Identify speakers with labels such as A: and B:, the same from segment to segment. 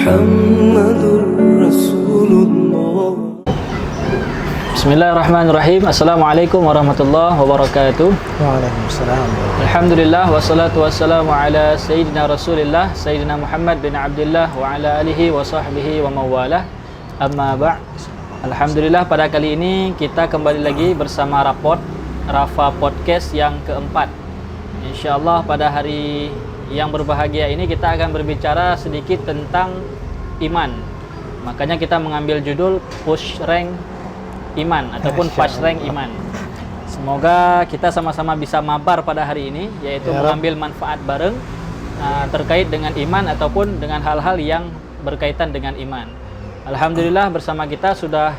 A: محمد رسول الله.
B: Bismillahirrahmanirrahim. Assalamualaikum warahmatullahi wabarakatuh.
C: Waalaikumsalam.
B: Alhamdulillah wassalatu wassalamu ala sayyidina Rasulillah Sayyidina Muhammad bin Abdullah wa ala alihi wa sahbihi wa mawalah. Amma ba'. Alhamdulillah pada kali ini kita kembali lagi bersama Rafa Podcast yang keempat. InsyaAllah pada hari yang berbahagia ini kita akan berbicara sedikit tentang iman. Makanya kita mengambil judul Push Rank Iman ataupun Push Rank Iman. Semoga kita sama-sama bisa mabar pada hari ini, yaitu mengambil manfaat bareng terkait dengan iman ataupun dengan hal-hal yang berkaitan dengan iman. Alhamdulillah bersama kita sudah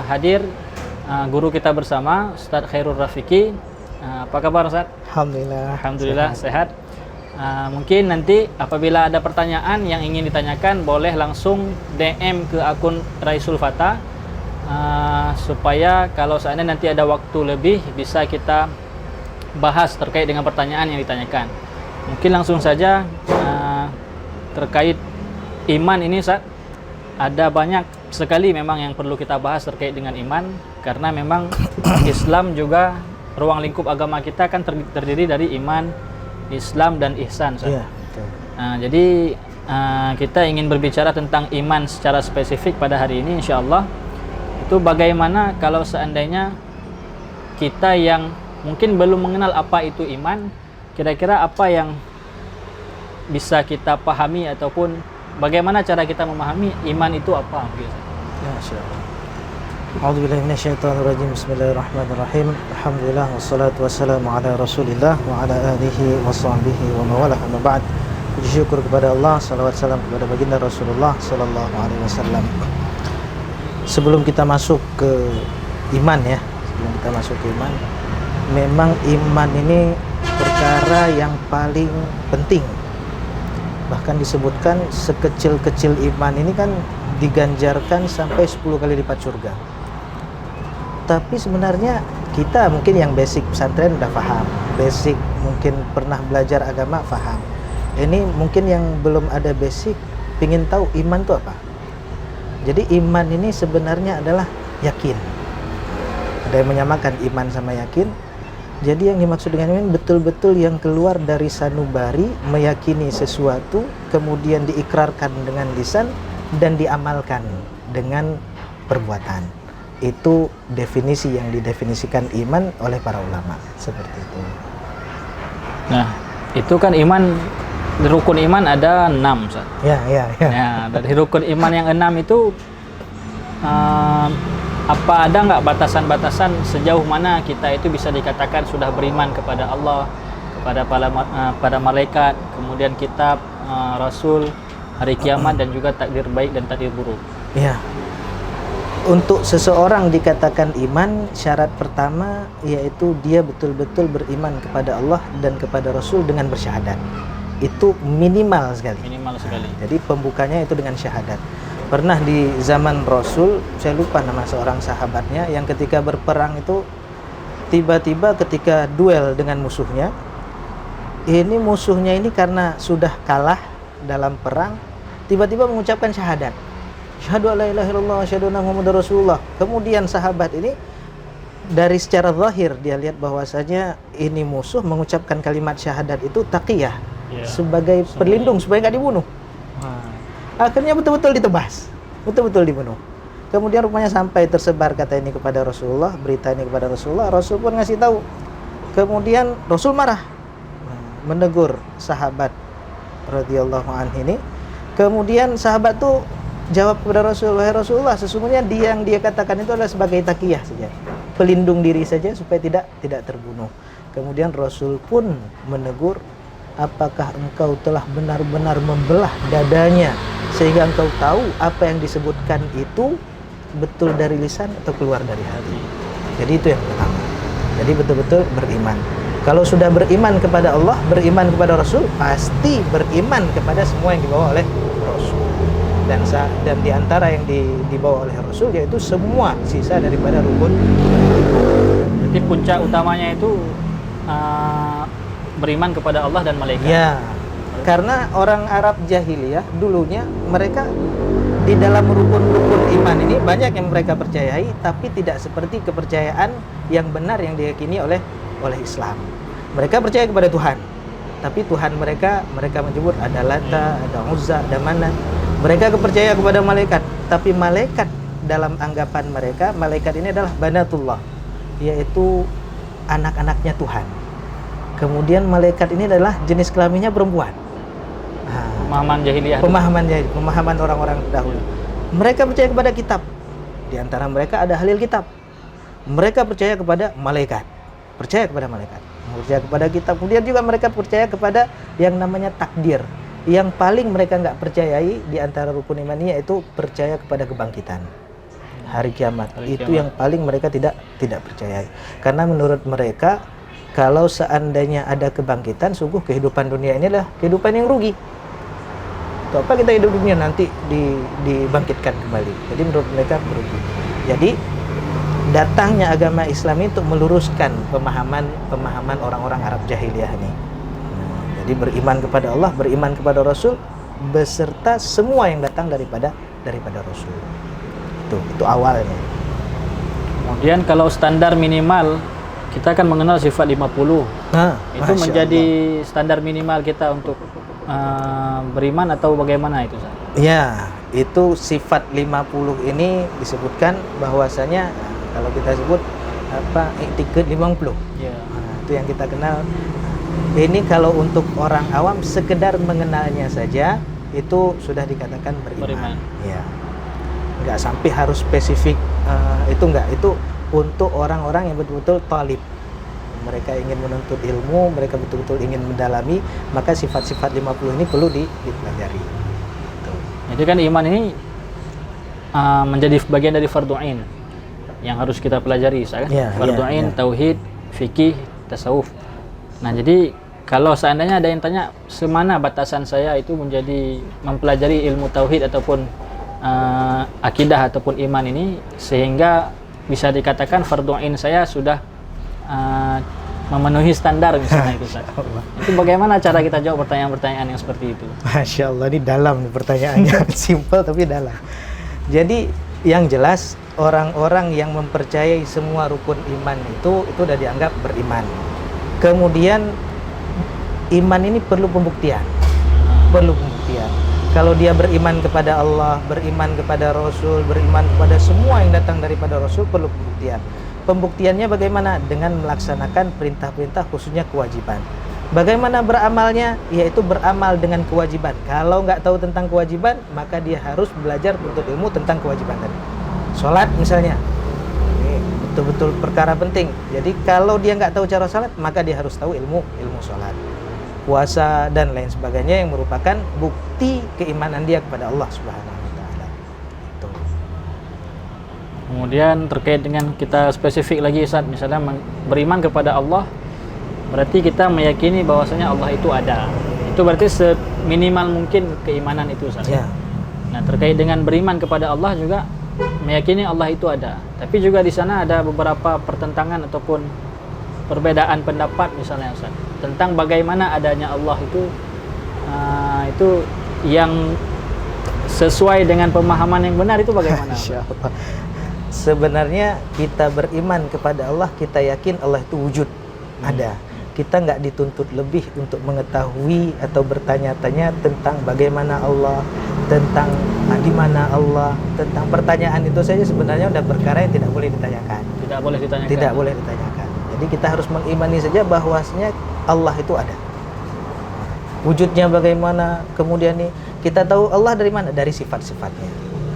B: hadir guru kita bersama, Ustadz Khairul Rafiqi. Apa kabar Ustadz? Alhamdulillah sehat. Mungkin nanti apabila ada pertanyaan yang ingin ditanyakan boleh langsung DM ke akun Raisul Fata, supaya kalau seandainya nanti ada waktu lebih bisa kita bahas terkait dengan pertanyaan yang ditanyakan. Mungkin langsung saja terkait iman ini Ustaz, ada banyak sekali memang yang perlu kita bahas terkait dengan iman, karena memang Islam juga ruang lingkup agama kita kan terdiri dari iman, Islam dan ihsan.
C: Iya, betul.
B: Jadi kita ingin berbicara tentang iman secara spesifik pada hari ini insyaallah. Itu bagaimana kalau seandainya kita yang mungkin belum mengenal apa itu iman, kira-kira apa yang bisa kita pahami ataupun bagaimana cara kita memahami iman itu apa gitu.
C: Ya, insyaallah. A'udzubillahi minasyaitonirrajim. Bismillahirrahmanirrahim. Alhamdulillah wassalatu wassalamu ala Rasulillah wa ala alihi wa sahbihi wa mawalah. Amma ba'd. Puji syukur kepada Allah, salawat salam kepada baginda Rasulullah sallallahu alaihi wasallam. Sebelum kita masuk ke iman ya, memang iman ini perkara yang paling penting. Bahkan disebutkan sekecil-kecil iman ini kan diganjarkan sampai 10 kali lipat surga. Tapi sebenarnya kita mungkin yang basic pesantren udah paham, basic mungkin pernah belajar agama paham. Ini mungkin yang belum ada basic pingin tahu iman itu apa. Jadi iman ini sebenarnya adalah yakin. Ada yang menyamakan iman sama yakin. Jadi yang dimaksud dengan iman betul-betul yang keluar dari sanubari, meyakini sesuatu, kemudian diikrarkan dengan lisan dan diamalkan dengan perbuatan. Itu definisi yang didefinisikan iman oleh para ulama, seperti itu.
B: Nah, itu kan iman, rukun iman ada 6 Ustaz.
C: Ya.
B: Ya, dari rukun iman yang 6 itu apa ada nggak batasan-batasan sejauh mana kita itu bisa dikatakan sudah beriman kepada Allah, kepada para malaikat, kemudian kitab, rasul, hari kiamat dan juga takdir baik dan takdir buruk.
C: Ya. Untuk seseorang dikatakan iman, syarat pertama yaitu dia betul-betul beriman kepada Allah dan kepada Rasul dengan bersyahadat. Itu minimal sekali. Jadi pembukanya itu dengan syahadat. Pernah di zaman Rasul, saya lupa nama seorang sahabatnya yang ketika berperang itu tiba-tiba ketika duel dengan musuhnya, ini musuhnya ini karena sudah kalah dalam perang, tiba-tiba mengucapkan syahadat. Syahadu alla ilaha illallah wa syahadu anna Muhammadar Rasulullah. Kemudian sahabat ini dari secara zahir dia lihat bahwasanya ini musuh mengucapkan kalimat syahadat itu taqiyah, sebagai perlindung supaya nggak dibunuh. Akhirnya betul-betul ditebas, betul-betul dibunuh. Kemudian rupanya sampai tersebar kata ini kepada Rasulullah, berita ini kepada Rasulullah. Rasul pun ngasih tahu. Kemudian Rasul marah, menegur sahabat radhiyallahu anhu ini. Kemudian sahabat tuh jawab kepada Rasul, wahai Rasulullah, sesungguhnya yang dia katakan itu adalah sebagai takiyah saja, pelindung diri saja supaya tidak terbunuh. Kemudian Rasul pun menegur, apakah engkau telah benar-benar membelah dadanya sehingga engkau tahu apa yang disebutkan itu betul dari lisan atau keluar dari hati. Jadi itu yang pertama. Jadi betul-betul beriman. Kalau sudah beriman kepada Allah, beriman kepada Rasul, pasti beriman kepada semua yang dibawa oleh Rasul. Dan di antara yang dibawa oleh Rasul yaitu semua sisa daripada rukun.
B: Jadi puncak utamanya itu beriman kepada Allah dan malaikat.
C: Ya, Karena orang Arab jahiliyah dulunya mereka di dalam rukun-rukun iman ini banyak yang mereka percayai, tapi tidak seperti kepercayaan yang benar yang diyakini oleh Islam. Mereka percaya kepada Tuhan, tapi Tuhan mereka menyebut ada Lata, ada Uzza, ada Manat. Mereka percaya kepada malaikat, tapi malaikat dalam anggapan mereka, malaikat ini adalah banatullah, yaitu anak-anaknya Tuhan. Kemudian malaikat ini adalah jenis kelaminnya perempuan.
B: Pemahaman jahiliyah.
C: Pemahaman orang-orang dahulu. Mereka percaya kepada kitab. Di antara mereka ada halil kitab. Mereka percaya kepada malaikat. Percaya kepada malaikat. Percaya kepada kitab. Kemudian juga mereka percaya kepada yang namanya takdir. Yang paling mereka nggak percayai di antara rukun iman ini yaitu percaya kepada kebangkitan. Hari kiamat. Itu yang paling mereka tidak percayai. Karena menurut mereka kalau seandainya ada kebangkitan, sungguh kehidupan dunia ini adalah kehidupan yang rugi. Untuk apa kita hidup dunia nanti dibangkitkan kembali. Jadi menurut mereka rugi. Jadi datangnya agama Islam itu meluruskan pemahaman orang-orang Arab jahiliyah ini. Jadi beriman kepada Allah, beriman kepada Rasul, beserta semua yang datang daripada Rasul. Itu awalnya.
B: Kemudian kalau standar minimal kita kan mengenal sifat 50. Itu menjadi Allah. Standar minimal kita untuk beriman atau bagaimana itu, Ustaz? Ya,
C: itu sifat 50 ini disebutkan bahwasanya kalau kita sebut i'tiqad 50. Ya. Itu yang kita kenal. Ini kalau untuk orang awam sekedar mengenalnya saja itu sudah dikatakan beriman. Ya. Enggak sampai harus spesifik itu enggak. Itu untuk orang-orang yang betul-betul talib. Mereka ingin menuntut ilmu, mereka betul-betul ingin mendalami, maka sifat-sifat 50 ini perlu dipelajari.
B: Jadi kan iman ini menjadi bagian dari fardhu ain yang harus kita pelajari, kan? Fardhu ain, tauhid, fikih, tasawuf. Nah, jadi kalau seandainya ada yang tanya semana batasan saya itu menjadi mempelajari ilmu tauhid ataupun akidah ataupun iman ini sehingga bisa dikatakan fardhu ain saya sudah memenuhi standar misalnya itu, Ustaz. Itu bagaimana cara kita jawab pertanyaan-pertanyaan yang seperti itu?
C: Masya Allah, ini dalam pertanyaannya. Simple tapi dalam. Jadi yang jelas orang-orang yang mempercayai semua rukun iman itu udah dianggap beriman. Kemudian iman ini perlu pembuktian. Kalau dia beriman kepada Allah, beriman kepada Rasul, beriman kepada semua yang datang daripada Rasul, perlu pembuktian. Pembuktiannya bagaimana? Dengan melaksanakan perintah-perintah, khususnya kewajiban. Bagaimana beramalnya? Yaitu beramal dengan kewajiban. Kalau nggak tahu tentang kewajiban, maka dia harus belajar untuk ilmu tentang kewajiban tadi. Sholat misalnya, ini betul-betul perkara penting. Jadi kalau dia nggak tahu cara sholat, maka dia harus tahu ilmu sholat. Puasa dan lain sebagainya yang merupakan bukti keimanan dia kepada Allah Subhanahu wa taala. Itu.
B: Kemudian terkait dengan kita spesifik lagi, Ustaz, misalnya beriman kepada Allah berarti kita meyakini bahwasanya Allah itu ada. Itu berarti seminimal mungkin keimanan itu, Ustaz. Ya. Nah, terkait dengan beriman kepada Allah juga meyakini Allah itu ada. Tapi juga di sana ada beberapa pertentangan ataupun perbedaan pendapat misalnya, Ustaz, tentang bagaimana adanya Allah itu yang sesuai dengan pemahaman yang benar itu bagaimana?
C: Sebenarnya kita beriman kepada Allah, kita yakin Allah itu wujud, ada. Kita nggak dituntut lebih untuk mengetahui atau bertanya-tanya tentang bagaimana Allah, tentang di mana Allah, tentang pertanyaan itu saja sebenarnya udah perkara yang tidak boleh ditanyakan. Tidak boleh ditanyakan. Jadi kita harus mengimani saja bahwasanya Allah itu ada. Wujudnya bagaimana, kemudian nih kita tahu Allah dari mana? Dari sifat-sifatnya.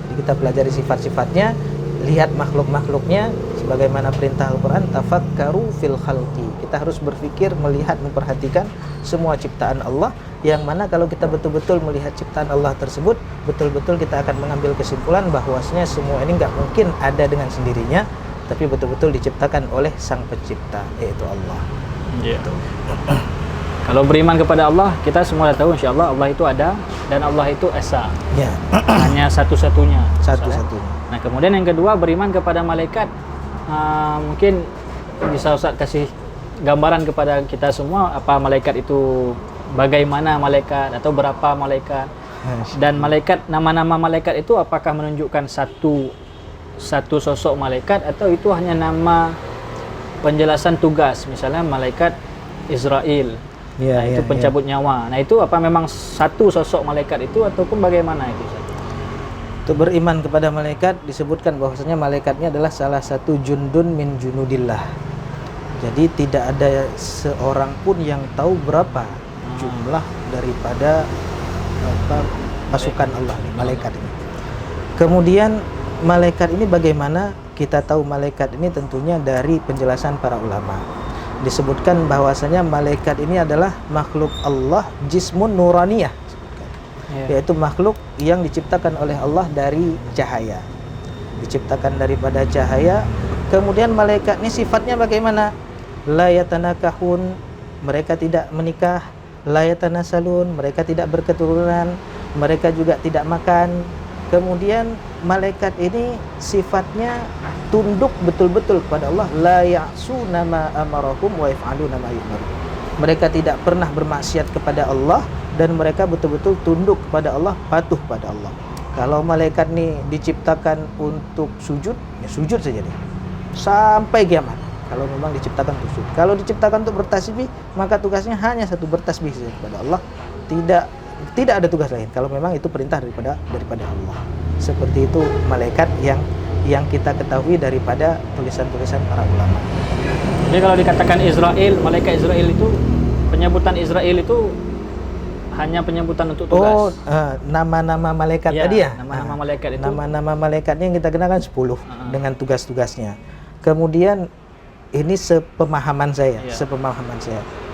C: Jadi kita pelajari sifat-sifatnya, lihat makhluk-makhluknya sebagaimana perintah Al-Qur'an, tafakkaru fil khalqi. Kita harus berpikir, melihat, memperhatikan semua ciptaan Allah, yang mana kalau kita betul-betul melihat ciptaan Allah tersebut, betul-betul kita akan mengambil kesimpulan bahwasanya semua ini nggak mungkin ada dengan sendirinya, tapi betul-betul diciptakan oleh Sang Pencipta, yaitu Allah.
B: Gitu. Kalau beriman kepada Allah, kita semua tahu insyaallah Allah itu ada dan Allah itu esa. Ya. Hanya satu-satunya. Nah, kemudian yang kedua beriman kepada malaikat. Mungkin bisa Ustaz kasih gambaran kepada kita semua apa malaikat itu bagaimana malaikat atau berapa malaikat, dan malaikat, nama-nama malaikat itu apakah menunjukkan satu sosok malaikat atau itu hanya nama penjelasan tugas, misalnya malaikat Israel,
C: Ya,
B: itu pencabut nyawa. Nah itu apa memang satu sosok malaikat itu ataupun bagaimana itu Ustaz?
C: Untuk beriman kepada malaikat disebutkan bahwasanya malaikatnya adalah salah satu jundun min junudillah. Jadi tidak ada seorang pun yang tahu berapa jumlah daripada pasukan Allah nih, malaikat ini. Kemudian malaikat ini bagaimana kita tahu malaikat ini, tentunya dari penjelasan para ulama. Disebutkan bahwasanya malaikat ini adalah makhluk Allah jismun nuraniyah, yaitu makhluk yang diciptakan oleh Allah dari cahaya, diciptakan daripada cahaya. Kemudian malaikat ini sifatnya bagaimana? La yatanakahun, mereka tidak menikah. La yatanasalun, mereka tidak berketurunan. Mereka juga tidak makan. Kemudian malaikat ini sifatnya tunduk betul-betul kepada Allah. La ya'suna ma amarahum wa yaf'aluna ma yu'marun. Mereka tidak pernah bermaksiat kepada Allah dan mereka betul-betul tunduk kepada Allah, patuh pada Allah. Kalau malaikat ini diciptakan untuk sujud, ya sujud saja deh sampai kiamat. Kalau memang diciptakan untuk sujud. Kalau diciptakan untuk bertasbih, maka tugasnya hanya satu, bertasbih saja kepada Allah. Tidak ada tugas lain. Kalau memang itu perintah daripada Allah. Seperti itu malaikat yang kita ketahui daripada tulisan-tulisan para ulama.
B: Jadi kalau dikatakan Israel, malaikat Israel itu, penyebutan Israel itu hanya penyebutan untuk tugas.
C: Nama-nama malaikat
B: ya,
C: tadi ya?
B: Nama-nama malaikat itu.
C: Nama-nama malaikatnya yang kita kenalkan 10 dengan tugas-tugasnya. Kemudian ini sepemahaman saya.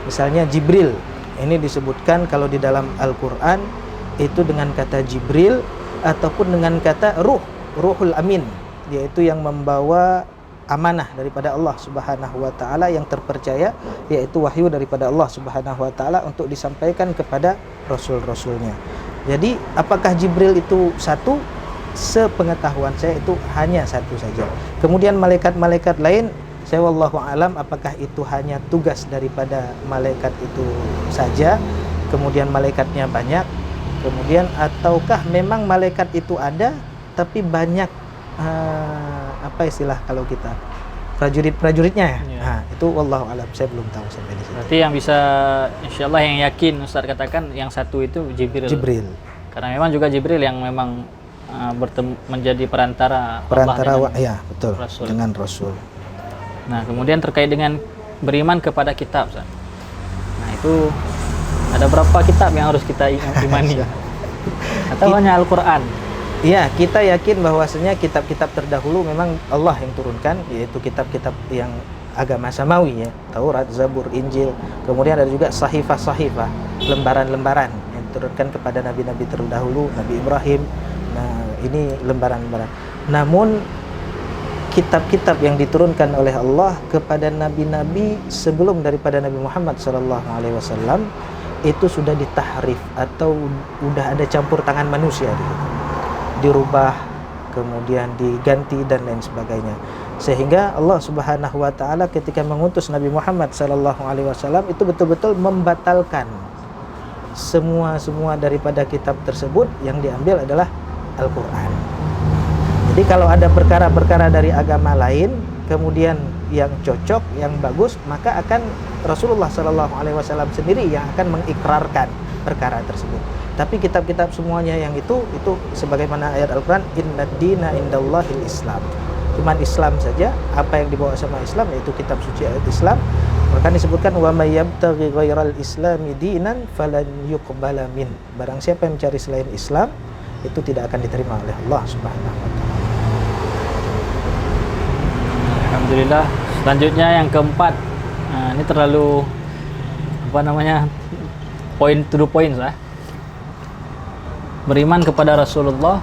C: Misalnya Jibril, ini disebutkan kalau di dalam Al-Quran itu dengan kata Jibril ataupun dengan kata Ruhul Amin, yaitu yang membawa amanah daripada Allah Subhanahu wa taala, yang terpercaya, yaitu wahyu daripada Allah Subhanahu wa taala untuk disampaikan kepada rasul-rasulnya. Jadi apakah Jibril itu satu? Sepengetahuan saya itu hanya satu saja. Kemudian malaikat-malaikat lain, saya wallahu alam apakah itu hanya tugas daripada malaikat itu saja, kemudian malaikatnya banyak, kemudian ataukah memang malaikat itu ada tapi banyak apa istilah kalau kita prajuritnya ya? Nah, itu wallahu alam, saya belum tahu sampai di situ.
B: Berarti yang bisa insyaallah yang yakin Ustaz katakan yang satu itu Jibril. Karena memang juga Jibril yang memang menjadi perantara Allah
C: ya betul
B: Rasul.
C: Dengan Rasul.
B: Nah, kemudian terkait dengan beriman kepada kitab, Ustaz. Nah, itu ada berapa kitab yang harus kita imani? Atau hanya Al-Qur'an?
C: Iya, kita yakin bahwasanya kitab-kitab terdahulu memang Allah yang turunkan, yaitu kitab-kitab yang agama samawi ya, Taurat, Zabur, Injil. Kemudian ada juga sahifah-sahifah, lembaran-lembaran yang diturunkan kepada nabi-nabi terdahulu, Nabi Ibrahim. Nah, ini lembaran-lembaran. Namun kitab-kitab yang diturunkan oleh Allah kepada nabi-nabi sebelum daripada Nabi Muhammad SAW itu sudah ditahrif atau udah ada campur tangan manusia di situ. Dirubah, kemudian diganti dan lain sebagainya. Sehingga Allah Subhanahu wa taala ketika mengutus Nabi Muhammad SAW itu betul-betul membatalkan semua daripada kitab tersebut. Yang diambil adalah Al-Qur'an. Jadi kalau ada perkara-perkara dari agama lain kemudian yang cocok, yang bagus, maka akan Rasulullah SAW sendiri yang akan mengikrarkan perkara tersebut. Tapi kitab-kitab semuanya yang itu sebagaimana ayat Al-Quran, Innad dina indallahil Islam. Cuman Islam saja, apa yang dibawa sama Islam yaitu kitab suci ayat Islam. Maka disebutkan wa may yabtaghi ghairal islami dinan falan yuqbala min. Barang siapa yang mencari selain Islam itu tidak akan diterima oleh Allah Subhanahu wa taala.
B: Alhamdulillah. Selanjutnya yang keempat. Nah, ini terlalu point to the point lah. Beriman kepada Rasulullah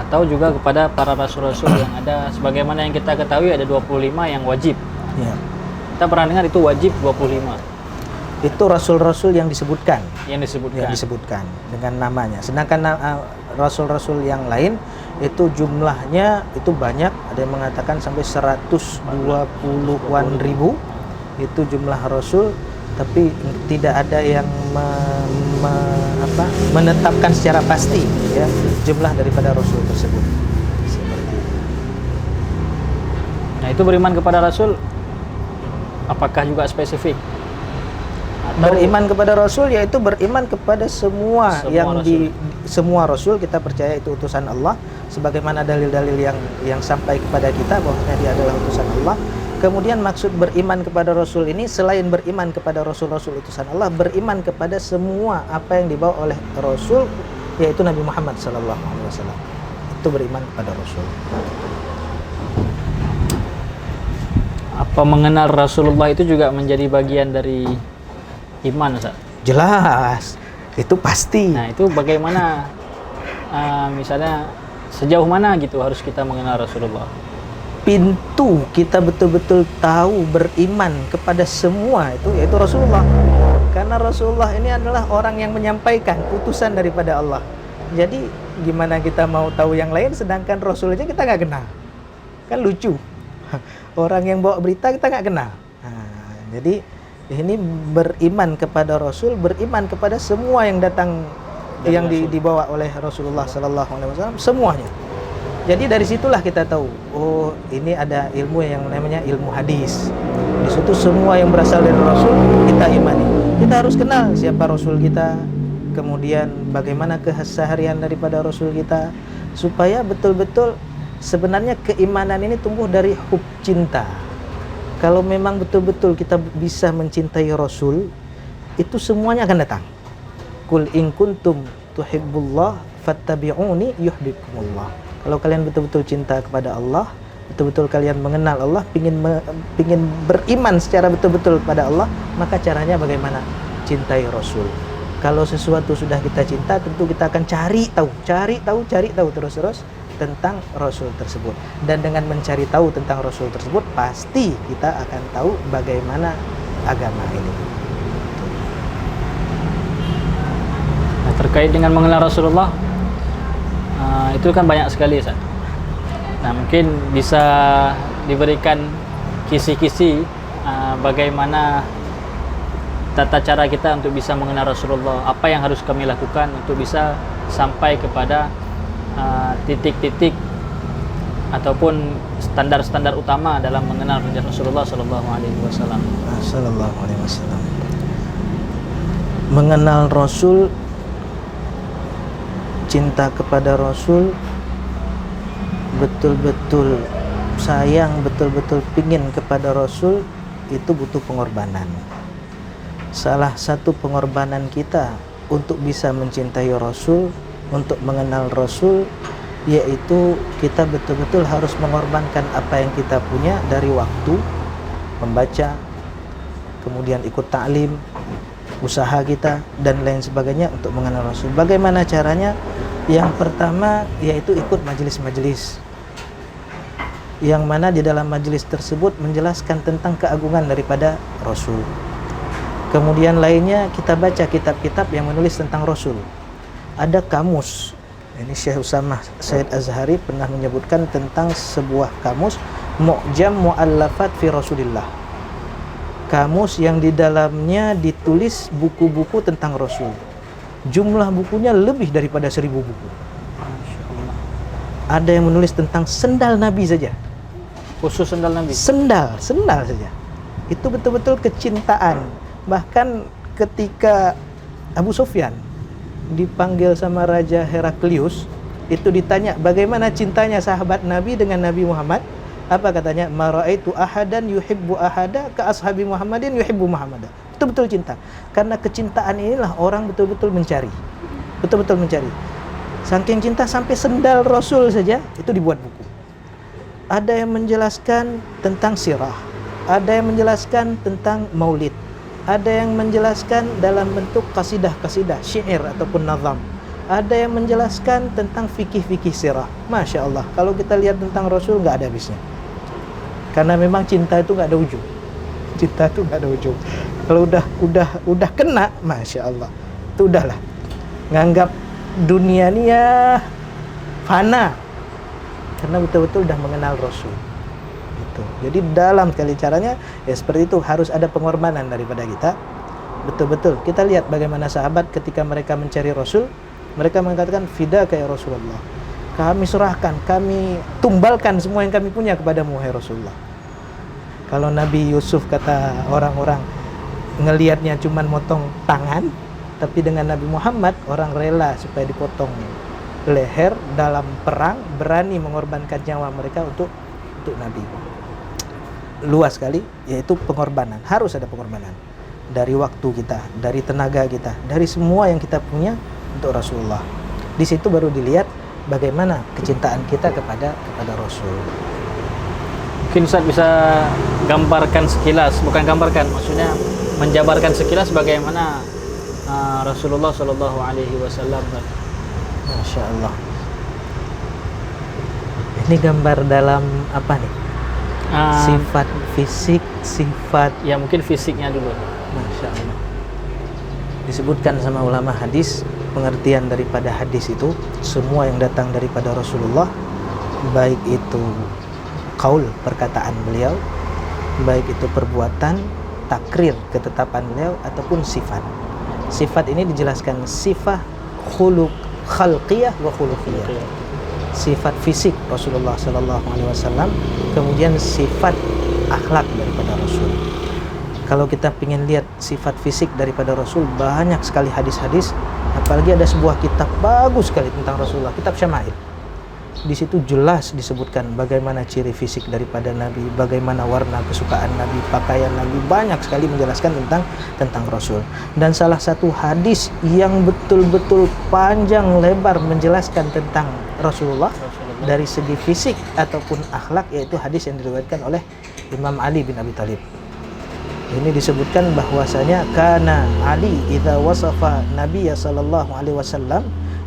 B: atau juga kepada para rasul-rasul yang ada, sebagaimana yang kita ketahui ada 25 yang wajib.
C: Ya.
B: Kita pernah dengar itu wajib 25.
C: Itu rasul-rasul yang disebutkan.
B: Yang
C: disebutkan dengan namanya. Sedangkan rasul-rasul yang lain itu jumlahnya itu banyak, ada yang mengatakan sampai 120-an ribu itu jumlah rasul, tapi tidak ada yang menetapkan secara pasti ya jumlah daripada rasul tersebut. Seperti itu.
B: Nah, itu beriman kepada Rasul apakah juga spesifik? Atau
C: Beriman kepada rasul yaitu beriman kepada semua semua rasul kita percaya itu utusan Allah sebagaimana dalil-dalil yang sampai kepada kita bahwasanya dia adalah utusan Allah. Kemudian maksud beriman kepada rasul ini selain beriman kepada rasul-rasul utusan Allah, beriman kepada semua apa yang dibawa oleh rasul yaitu Nabi Muhammad sallallahu alaihi wasallam. Itu beriman kepada rasul.
B: apa mengenal Rasulullah itu juga menjadi bagian dari iman, Ustaz?
C: Jelas, itu pasti.
B: Nah, itu bagaimana misalnya sejauh mana gitu harus kita mengenal Rasulullah?
C: Pintu kita betul-betul tahu beriman kepada semua itu yaitu Rasulullah. Karena Rasulullah ini adalah orang yang menyampaikan utusan daripada Allah. Jadi gimana kita mau tahu yang lain sedangkan Rasul aja kita nggak kenal? Kan lucu. Orang yang bawa berita kita nggak kenal. Nah, jadi ini beriman kepada Rasul, beriman kepada semua yang datang
B: dari
C: yang dibawa oleh Rasulullah Sallallahu Alaihi Wasallam, semuanya. Jadi dari situlah kita tahu, oh ini ada ilmu yang namanya ilmu hadis. Di situ semua yang berasal dari Rasul kita imani. Kita harus kenal siapa Rasul kita, kemudian bagaimana keseharian daripada Rasul kita, supaya betul-betul sebenarnya keimanan ini tumbuh dari hub cinta. Kalau memang betul-betul kita bisa mencintai Rasul, itu semuanya akan datang. Qul in kuntum tuhibbullah fattabi'uni yuhibbukumullah. Kalau kalian betul-betul cinta kepada Allah, betul-betul kalian mengenal Allah, pingin beriman secara betul-betul kepada Allah, maka caranya bagaimana? Cintai Rasul. Kalau sesuatu sudah kita cinta, tentu kita akan cari tahu terus tentang Rasul tersebut. Dan dengan mencari tahu tentang Rasul tersebut, pasti kita akan tahu bagaimana agama ini.
B: Nah, terkait dengan mengenal Rasulullah, itu kan banyak sekali, Ustaz. Nah, mungkin bisa diberikan kisi-kisi bagaimana tata cara kita untuk bisa mengenal Rasulullah, apa yang harus kami lakukan untuk bisa sampai kepada titik-titik ataupun standar-standar utama dalam mengenal Rasulullah Sallallahu Alaihi Wasallam.
C: Sallallahu Alaihi Wasallam. Mengenal Rasul, cinta kepada Rasul, betul-betul sayang, betul-betul pingin kepada Rasul, itu butuh pengorbanan. Salah satu pengorbanan kita untuk bisa mencintai Rasul, untuk mengenal Rasul, yaitu kita betul-betul harus mengorbankan apa yang kita punya dari waktu membaca, kemudian ikut ta'lim, usaha kita dan lain sebagainya untuk mengenal Rasul. Bagaimana caranya? Yang pertama yaitu ikut majelis-majelis yang mana di dalam majelis tersebut menjelaskan tentang keagungan daripada Rasul. Kemudian lainnya kita baca kitab-kitab yang menulis tentang Rasul. Ada kamus. Ini Syekh Usamah Said Azhari pernah menyebutkan tentang sebuah kamus Mu'jam Mu'allafat fi Rasulillah. Kamus yang di dalamnya ditulis buku-buku tentang Rasul. Jumlah bukunya lebih daripada 1000 buku. Ada yang menulis tentang sendal Nabi saja.
B: Khusus sendal Nabi.
C: Sendal saja. Itu betul-betul kecintaan. Bahkan ketika Abu Sufyan dipanggil sama Raja Heraklius, itu ditanya bagaimana cintanya sahabat Nabi dengan Nabi Muhammad. Apa katanya? Ma ra'aitu ahadan yuhibbu ahada ka ashabi Muhammadin yuhibbu Muhammadan. Betul-betul cinta. Karena kecintaan inilah orang betul-betul mencari. Betul-betul mencari. Saking cinta sampai sendal Rasul saja itu dibuat buku. Ada yang menjelaskan tentang sirah, ada yang menjelaskan tentang maulid, ada yang menjelaskan dalam bentuk kasidah-kasidah, syair ataupun nazam. Ada yang menjelaskan tentang fikih-fikih sirah. Masya Allah, kalau kita lihat tentang Rasul nggak ada habisnya. Karena memang cinta itu nggak ada ujung. Cinta itu nggak ada ujung. Kalau udah kena, Masya Allah, itu udahlah. Nganggap dunia ini ya fana. Karena betul-betul udah mengenal Rasul. Gitu. Jadi dalam sekali caranya ya seperti itu, harus ada pengorbanan daripada kita. betul-betul. Kita lihat bagaimana sahabat ketika mereka mencari Rasul, mereka mengatakan fidaka ya Rasulullah. Kami serahkan, kami tumbalkan semua yang kami punya kepadamu wahai Rasulullah. Kalau Nabi Yusuf kata orang-orang ngelihatnya cuman motong tangan, tapi dengan Nabi Muhammad orang rela supaya dipotong leher dalam perang, berani mengorbankan nyawa mereka untuk Nabi. Luas sekali, yaitu pengorbanan. Harus ada pengorbanan dari waktu kita, dari tenaga kita, dari semua yang kita punya untuk Rasulullah. Di situ baru dilihat bagaimana kecintaan kita kepada Rasul.
B: Mungkin Ustaz bisa gambarkan sekilas, bukan gambarkan, maksudnya menjabarkan sekilas bagaimana Rasulullah Shallallahu Alaihi Wasallam.
C: Masya Allah. Ini gambar dalam apa nih? Sifat fisik, sifat.
B: Ya mungkin fisiknya dulu.
C: Masya Allah. Disebutkan sama ulama hadis, pengertian daripada hadis itu semua yang datang daripada Rasulullah, baik itu qaul, perkataan beliau, baik itu perbuatan, takrir, ketetapan beliau, ataupun sifat. Sifat ini dijelaskan sifat khuluq khalqiyah wa khuluqiyah. Sifat fisik Rasulullah sallallahu alaihi wasallam, kemudian sifat akhlak daripada Rasul. Kalau kita ingin lihat sifat fisik daripada Rasul, banyak sekali hadis-hadis, apalagi ada sebuah kitab bagus sekali tentang Rasulullah, kitab Syama'il. Di situ jelas disebutkan bagaimana ciri fisik daripada Nabi, bagaimana warna kesukaan Nabi, pakaian Nabi, banyak sekali menjelaskan tentang Rasul. Dan salah satu hadis yang betul-betul panjang lebar menjelaskan tentang Rasulullah dari segi fisik ataupun akhlak, yaitu hadis yang diriwayatkan oleh Imam Ali bin Abi Thalib. Ini disebutkan bahwasanya kana Ali idza wasafa Nabiyya sallallahu alaihi wasallam.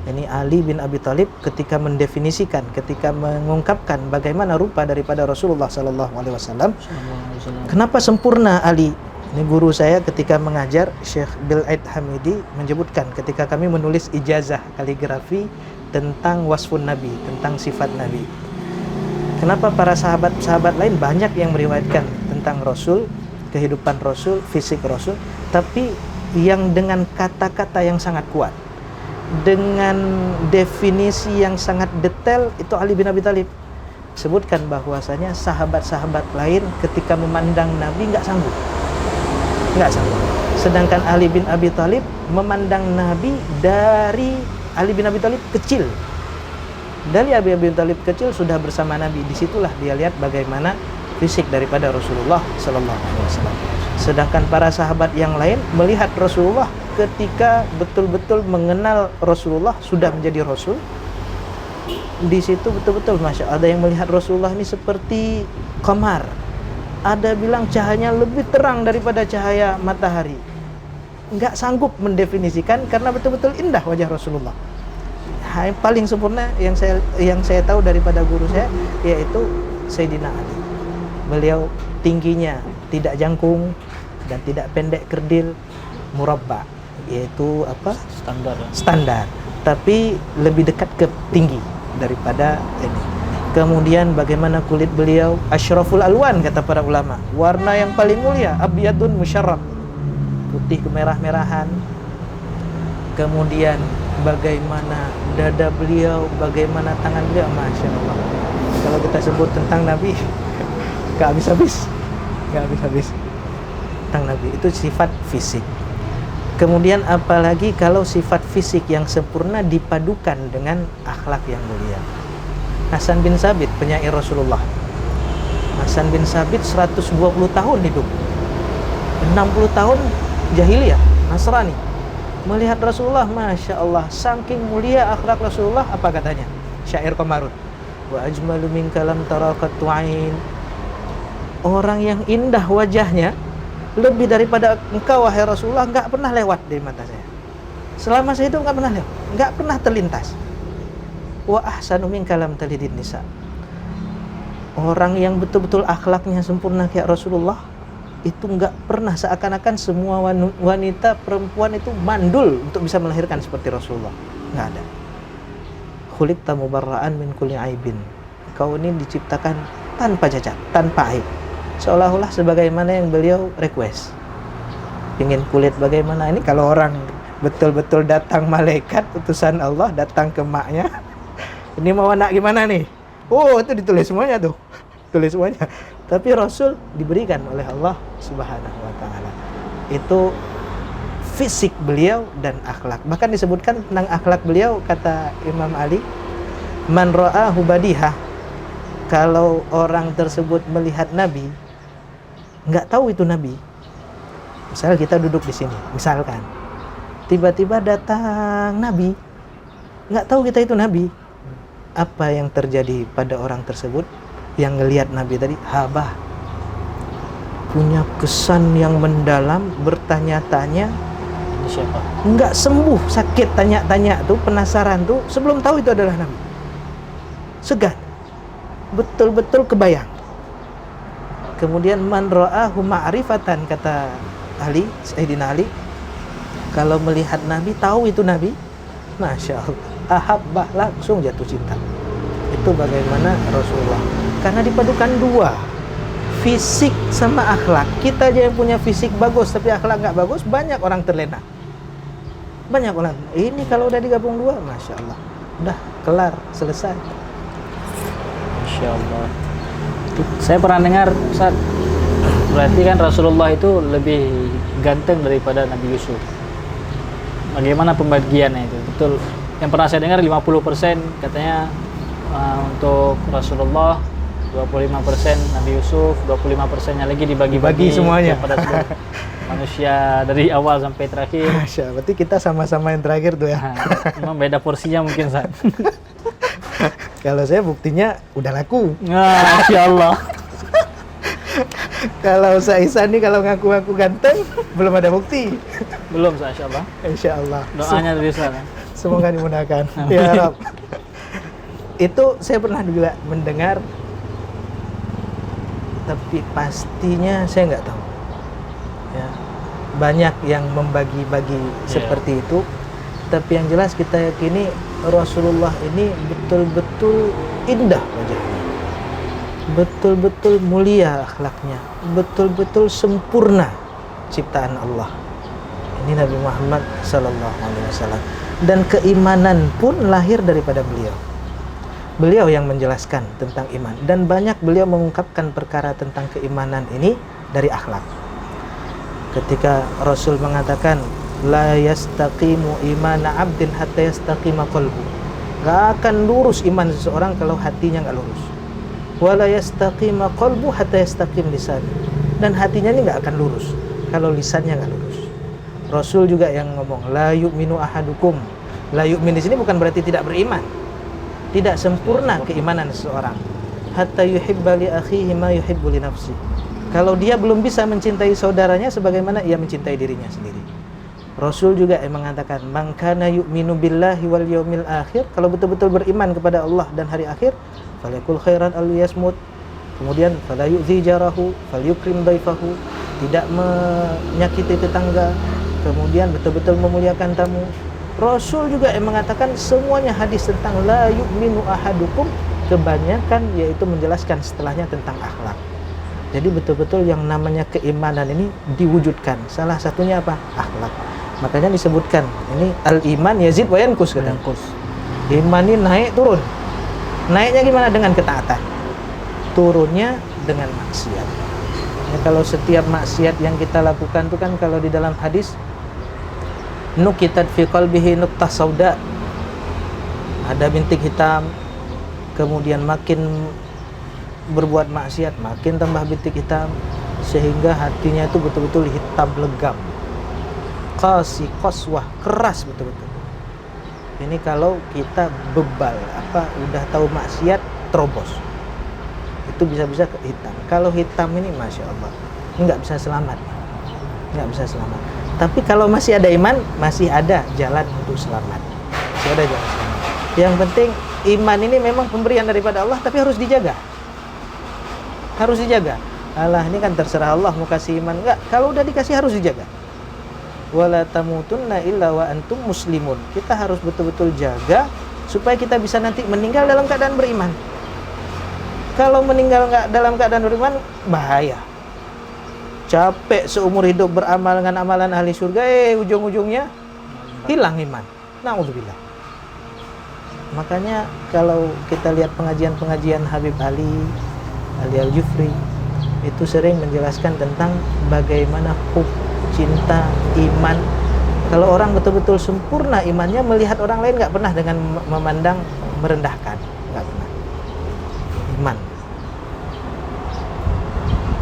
C: Ini Ali bin Abi Thalib ketika mendefinisikan, ketika mengungkapkan bagaimana rupa daripada Rasulullah sallallahu alaihi wasallam. Kenapa sempurna Ali? Ini guru saya ketika mengajar, Syekh Bil'aid Hamidi, menyebutkan ketika kami menulis ijazah kaligrafi tentang wasfun Nabi, tentang sifat Nabi. Kenapa para sahabat-sahabat lain banyak yang meriwayatkan tentang Rasul, kehidupan Rasul, fisik Rasul, tapi yang dengan kata-kata yang sangat kuat, dengan definisi yang sangat detail, itu Ali bin Abi Thalib. Sebutkan bahwasanya sahabat-sahabat lain ketika memandang Nabi nggak sanggup. Sedangkan Ali bin Abi Thalib memandang Nabi dari Ali bin Abi Thalib kecil. Dari Ali bin Abi Thalib kecil sudah bersama Nabi. Disitulah dia lihat bagaimana fisik daripada Rasulullah Sallallahu Alaihi Wasallam. Sedangkan para sahabat yang lain melihat Rasulullah ketika betul-betul mengenal Rasulullah, sudah menjadi Rasul. Di situ betul-betul Masya Allah, ada yang melihat Rasulullah ini seperti qamar. Ada bilang cahayanya lebih terang daripada cahaya matahari. Nggak sanggup mendefinisikan karena betul-betul indah wajah Rasulullah. Yang paling sempurna yang saya tahu daripada guru saya yaitu Sayyidina Ali. Beliau tingginya tidak jangkung dan tidak pendek kerdil, murabba, yaitu apa? Standar, tapi lebih dekat ke tinggi daripada ini. Kemudian bagaimana kulit beliau, asyraful alwan kata para ulama, warna yang paling mulia, abyadun musyarrab, putih kemerah-merahan. Kemudian bagaimana dada beliau, bagaimana tangan beliau, Masya Allah. Kalau kita sebut tentang Nabi gak habis-habis tentang Nabi. Itu sifat fisik. Kemudian apalagi kalau sifat fisik yang sempurna dipadukan dengan akhlak yang mulia. Hasan bin Sabit, penyair Rasulullah. Hasan bin Sabit 120 tahun hidup, 60 tahun jahiliyah, Nasrani. Melihat Rasulullah, Masya Allah, saking mulia akhlak Rasulullah, apa katanya? Syair Qamarun, wa ajmalu minka lam tara qattu ain. Orang yang indah wajahnya lebih daripada engkau wahai Rasulullah enggak pernah lewat dari mata saya. Selama saya hidup enggak pernah lewat, enggak pernah terlintas. Wa ahsanu minka lam talidin nisa. Orang yang betul-betul akhlaknya sempurna kayak Rasulullah itu enggak pernah, seakan-akan semua wanita perempuan itu mandul untuk bisa melahirkan seperti Rasulullah. Enggak ada. Khuliqta mubarra'an min kulli aibin. Kau ini diciptakan tanpa cacat, tanpa aib. Seolah-olah sebagaimana yang beliau request. pingin kulit bagaimana. Ini kalau orang betul-betul datang malaikat utusan Allah datang ke maknya, ini mau anak gimana nih? Oh, itu ditulis semuanya tuh. Tulis semuanya. Tapi Rasul diberikan oleh Allah Subhanahu wa taala. Itu fisik beliau dan akhlak. Bahkan disebutkan tentang akhlak beliau, kata Imam Ali, man ra'ahu badihah, kalau orang tersebut melihat Nabi, nggak tahu itu Nabi. Misal kita duduk di sini, misalkan tiba-tiba datang Nabi, nggak tahu kita itu Nabi. Apa yang terjadi pada orang tersebut yang ngelihat Nabi tadi? Habah, punya kesan yang mendalam, bertanya-tanya,
B: Ini siapa?
C: nggak sembuh sakit, tanya-tanya tuh, penasaran tuh, sebelum tahu itu adalah Nabi. Segan, betul-betul kebayang. Kemudian man ra'ahu ma'rifatan, kata Ali, Sayyidina Ali, kalau melihat Nabi, tahu itu Nabi, Masya Allah, ahabbah, langsung jatuh cinta. Itu bagaimana Rasulullah, karena dipadukan dua, fisik sama akhlak. Kita aja yang punya fisik bagus tapi akhlak nggak bagus, banyak orang terlena. Banyak orang. Ini kalau udah digabung dua, Masya Allah, udah kelar, selesai.
B: Masya Allah. Saya pernah dengar, Ustaz, berarti kan Rasulullah itu lebih ganteng daripada Nabi Yusuf. Bagaimana pembagiannya itu? Betul. Yang pernah saya dengar 50% katanya untuk Rasulullah, 25% Nabi Yusuf, 25%-nya lagi dibagi-bagi
C: semuanya
B: kepada seluruh manusia dari awal sampai terakhir.
C: Masya Allah, berarti kita sama-sama yang terakhir tuh ya.
B: Memang beda porsinya mungkin, Ustaz.
C: Kalau saya buktinya udah laku.
B: Nah, Masya Allah.
C: Kalau Saisan nih kalau ngaku-ngaku ganteng, belum ada bukti.
B: Belum, Insya Allah.
C: Insya Allah.
B: Doanya dari sana.
C: Semoga dimudahkan. Ya Rob. Itu saya pernah juga mendengar, tapi pastinya saya nggak tahu. Ya, banyak yang membagi-bagi seperti itu. Tapi yang jelas kita yakini Rasulullah ini betul-betul indah wajahnya, betul-betul mulia akhlaknya, betul-betul sempurna ciptaan Allah. Ini Nabi Muhammad Sallallahu Alaihi Wasallam, dan keimanan pun lahir daripada beliau. Beliau yang menjelaskan tentang iman, dan banyak beliau mengungkapkan perkara tentang keimanan ini dari akhlak. Ketika Rasul mengatakan, la yastaqimu imana abdin hatta yastaqima qalbu, gak akan lurus iman seseorang kalau hatinya gak lurus. Wala yastaqima qalbu hatta yastaqim lisan, dan hatinya ini gak akan lurus kalau lisannya gak lurus. Rasul juga yang ngomong, la yu'minu ahadukum. La yu'min di sini bukan berarti tidak beriman, tidak sempurna keimanan seseorang. Hatta yuhibba li akhihi ma yuhibbu li nafsi, kalau dia belum bisa mencintai saudaranya sebagaimana ia mencintai dirinya sendiri. Rasul juga yang mengatakan, man kana yu'minu billahi wal yaumil akhir, kalau betul-betul beriman kepada Allah dan hari akhir, falyakul khairan aw liyasmut. Kemudian fala yu'zi jarahu falyukrim daifahu, tidak menyakiti tetangga, kemudian betul-betul memuliakan tamu. Rasul juga yang mengatakan semuanya hadis tentang la yu'minu ahadukum, kebanyakan yaitu menjelaskan setelahnya tentang akhlak. Jadi betul-betul yang namanya keimanan ini diwujudkan. Salah satunya apa? Akhlak. Makanya disebutkan ini al-iman yazid wa yanqus, kata. Iman ini naik turun. Naiknya gimana? Dengan ketaatan. Turunnya dengan maksiat. Ya, kalau setiap maksiat yang kita lakukan itu kan, kalau di dalam hadis, nukitat fi qalbihi nuqtah sauda, ada bintik hitam. Kemudian makin berbuat maksiat, makin tambah bintik hitam, sehingga hatinya itu betul-betul hitam legam, qasi qaswah, keras betul-betul. Ini kalau kita bebal, udah tahu maksiat, terobos, itu bisa-bisa ke hitam. Kalau hitam ini Masya Allah, nggak bisa selamat, nggak bisa selamat. Tapi kalau masih ada iman, masih ada jalan untuk selamat, masih ada jalan selamat. Yang penting iman ini memang pemberian daripada Allah, tapi harus dijaga. Harus dijaga. Allah ini kan terserah Allah mau kasih iman enggak, kalau udah dikasih harus dijaga. Wala tamutunna illa wa antum muslimun. Kita harus betul-betul jaga supaya kita bisa nanti meninggal dalam keadaan beriman. Kalau meninggal enggak dalam keadaan beriman, bahaya. capek seumur hidup beramal dengan amalan ahli surga, ujung-ujungnya hilang iman. Na'udzubillah. Makanya kalau kita lihat pengajian-pengajian Habib Ali Al-Jufri, itu sering menjelaskan tentang bagaimana cinta, iman. Kalau orang betul-betul sempurna imannya, melihat orang lain nggak pernah dengan memandang merendahkan, nggak pernah. Iman,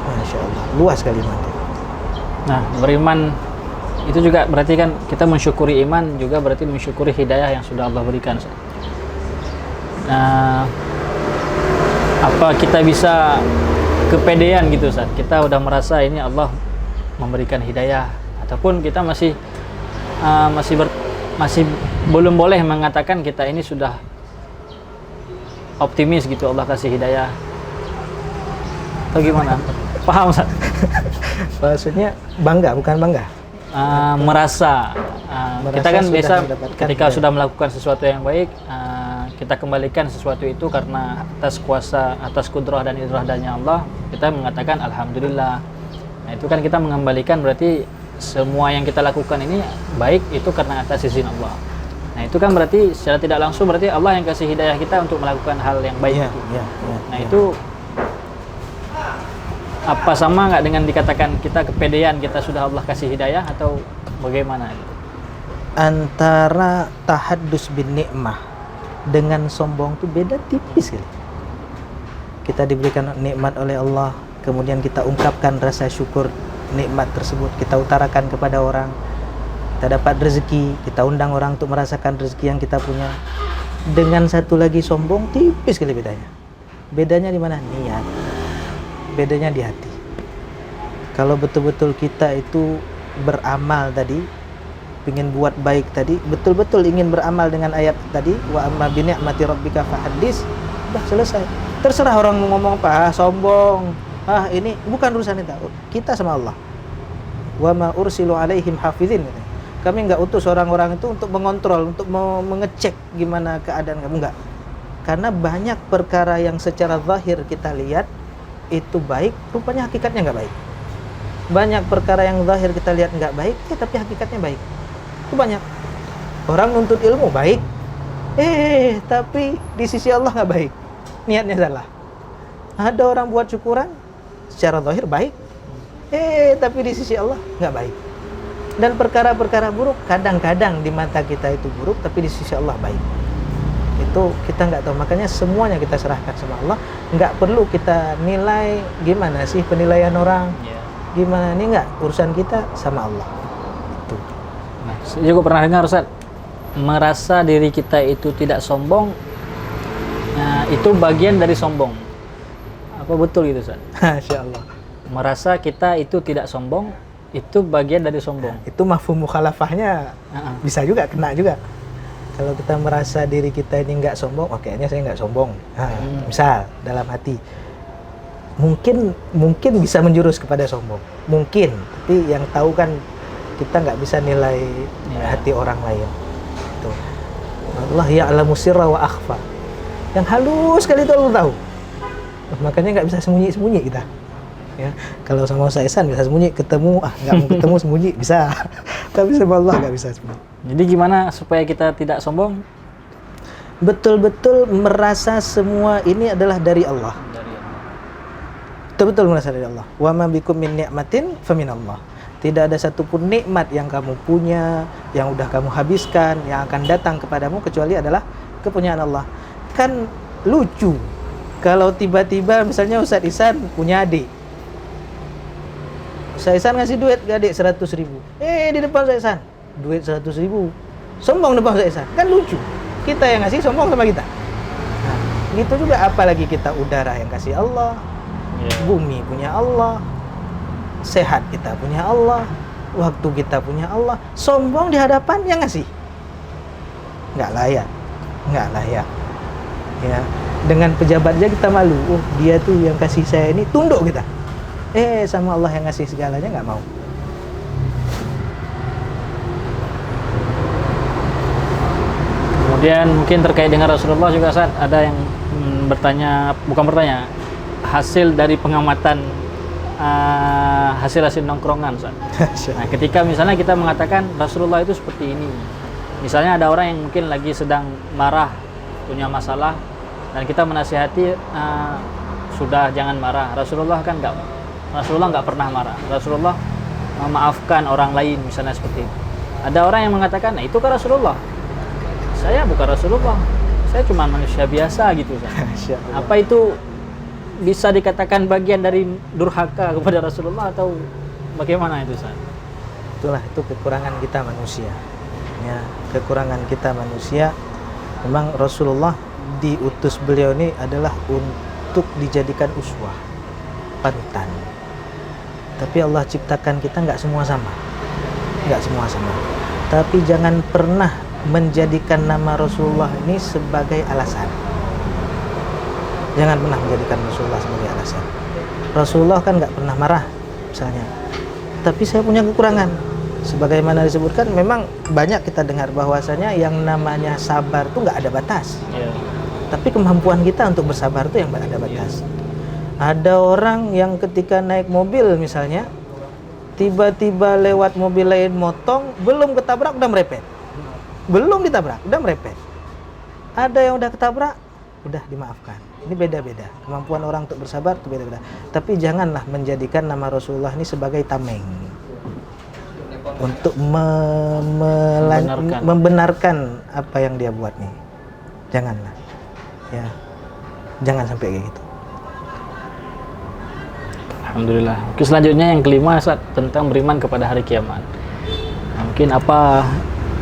C: Masya Allah, luas sekali imannya.
B: Nah, beriman itu juga berarti kan kita mensyukuri iman, juga berarti mensyukuri hidayah yang sudah Allah berikan. Nah, apa kita bisa kepedean gitu Ustaz? Kita udah merasa ini Allah memberikan hidayah, ataupun kita masih belum boleh mengatakan kita ini sudah optimis gitu Allah kasih hidayah, atau gimana? Paham Ustaz?
C: Maksudnya bangga, bukan bangga.
B: Merasa kita kan biasa ketika
C: hidayah.
B: sudah melakukan sesuatu yang baik, kita kembalikan sesuatu itu karena atas kuasa, atas kudrah dan iradahnya Allah, kita mengatakan alhamdulillah. Nah, itu kan kita mengembalikan, berarti semua yang kita lakukan ini baik itu karena atas izin Allah. Nah, itu kan berarti secara tidak langsung berarti Allah yang kasih hidayah kita untuk melakukan hal yang baik itu. Nah, itu apa sama nggak dengan dikatakan kita kepedean, kita sudah Allah kasih hidayah, atau bagaimana?
C: Antara tahaddus bin nikmah dengan sombong itu beda tipis kali. Kita diberikan nikmat oleh Allah, kemudian kita ungkapkan rasa syukur nikmat tersebut, kita utarakan kepada orang. Kita dapat rezeki, kita undang orang untuk merasakan rezeki yang kita punya. Dengan satu lagi sombong, tipis kali bedanya. Bedanya di mana? Niat. Bedanya di hati. Kalau betul-betul kita itu beramal tadi, ingin buat baik tadi, betul-betul ingin beramal dengan ayat tadi, wa amma bi ni'mati rabbika fahaddits, udah selesai. Terserah orang mau ngomong apa, sombong, ini bukan urusan kita sama Allah. Wa ma ursilu alaihim hafizin. Kami enggak utus orang-orang itu untuk mengontrol, untuk mengecek gimana keadaan kamu, enggak. Karena banyak perkara yang secara zahir kita lihat itu baik, rupanya hakikatnya enggak baik. Banyak perkara yang zahir kita lihat enggak baik, tapi hakikatnya baik. Itu banyak. Orang nuntut ilmu baik, tapi di sisi Allah nggak baik, niatnya salah. Ada orang buat syukuran secara zahir baik, tapi di sisi Allah nggak baik. Dan perkara-perkara buruk kadang-kadang di mata kita itu buruk, tapi di sisi Allah baik. Itu kita nggak tahu. Makanya semuanya kita serahkan sama Allah. Nggak perlu kita nilai gimana sih penilaian orang, gimana, ini nggak, urusan kita sama Allah.
B: Saya juga pernah dengar Ustaz, merasa diri kita itu tidak sombong, itu bagian dari sombong. Apa betul gitu Ustaz?
C: Masya Allah.
B: Merasa kita itu tidak sombong, itu bagian dari sombong.
C: Itu mafhum mukhalafahnya bisa juga, kena juga. Kalau kita merasa diri kita ini nggak sombong, kayaknya saya nggak sombong. Misal dalam hati, mungkin bisa menjurus kepada sombong. Mungkin, tapi yang tahu kan kita nggak bisa nilai hati orang lain. Tuh. Allah ya'lamu sirra wa akhfa. Yang halus sekali itu Allah tahu. Makanya nggak bisa sembunyi-sembunyi kita. Ya, kalau sama Ustaz Ihsan bisa sembunyi, ketemu nggak mau ketemu sembunyi bisa. Tapi sama Allah nggak bisa sembunyi.
B: Jadi gimana supaya kita tidak sombong?
C: Betul-betul merasa semua ini adalah dari Allah. Betul-betul merasa dari Allah. Wa ma bikum min ni'matin faminallah. Tidak ada satupun nikmat yang kamu punya, yang udah kamu habiskan, yang akan datang kepadamu kecuali adalah kepunyaan Allah. Kan lucu kalau tiba-tiba misalnya Ustaz Ihsan punya adik, Ustaz Ihsan ngasih duit ke adik 100.000, di depan Ustaz Ihsan duit 100.000, sombong depan Ustaz Ihsan, kan lucu. Kita yang ngasih sombong sama kita. Nah, gitu juga, apalagi kita udara yang kasih Allah, bumi punya Allah, sehat kita punya Allah, waktu kita punya Allah. Sombong di hadapan yang ngasih, nggak layak. Ya, dengan pejabatnya kita malu. Dia tuh yang kasih saya ini, tunduk kita. Sama Allah yang ngasih segalanya nggak mau.
B: Kemudian mungkin terkait dengan Rasulullah juga Ustaz, ada yang hasil dari pengamatan hasil-hasil nongkrongan, Ustaz. Nah, ketika misalnya kita mengatakan Rasulullah itu seperti ini. Misalnya ada orang yang mungkin lagi sedang marah, punya masalah, dan kita menasihati sudah jangan marah. Rasulullah nggak pernah marah. Rasulullah memaafkan orang lain, misalnya seperti itu. Ada orang yang mengatakan, nah itu kan Rasulullah. Saya bukan Rasulullah. Saya cuma manusia biasa gitu. Apa itu bisa dikatakan bagian dari durhaka kepada Rasulullah atau bagaimana itu, Ustaz?
C: Itulah, itu kekurangan kita manusia. Ya, kekurangan kita manusia. Memang Rasulullah diutus beliau ini adalah untuk dijadikan uswah, panutan. Tapi Allah ciptakan kita nggak semua sama. Tapi jangan pernah menjadikan nama Rasulullah ini sebagai alasan. Jangan pernah menjadikan Rasulullah sebagai alasan. Rasulullah kan nggak pernah marah misalnya. Tapi saya punya kekurangan. Sebagaimana disebutkan, memang banyak kita dengar bahwasanya yang namanya sabar itu nggak ada batas. Tapi kemampuan kita untuk bersabar itu yang ada batas. Ada orang yang ketika naik mobil misalnya, tiba-tiba lewat mobil lain motong, belum ketabrak udah merepet. Belum ditabrak, udah merepet. Ada yang udah ketabrak, udah dimaafkan. Ini beda-beda. Kemampuan orang untuk bersabar itu beda-beda. Tapi janganlah menjadikan nama Rasulullah ini sebagai tameng. Untuk membenarkan apa yang dia buat nih. Janganlah. Ya. Jangan sampai kayak gitu.
B: Alhamdulillah. Oke, selanjutnya yang kelima, Ustaz, tentang beriman kepada hari kiamat. Nah, mungkin apa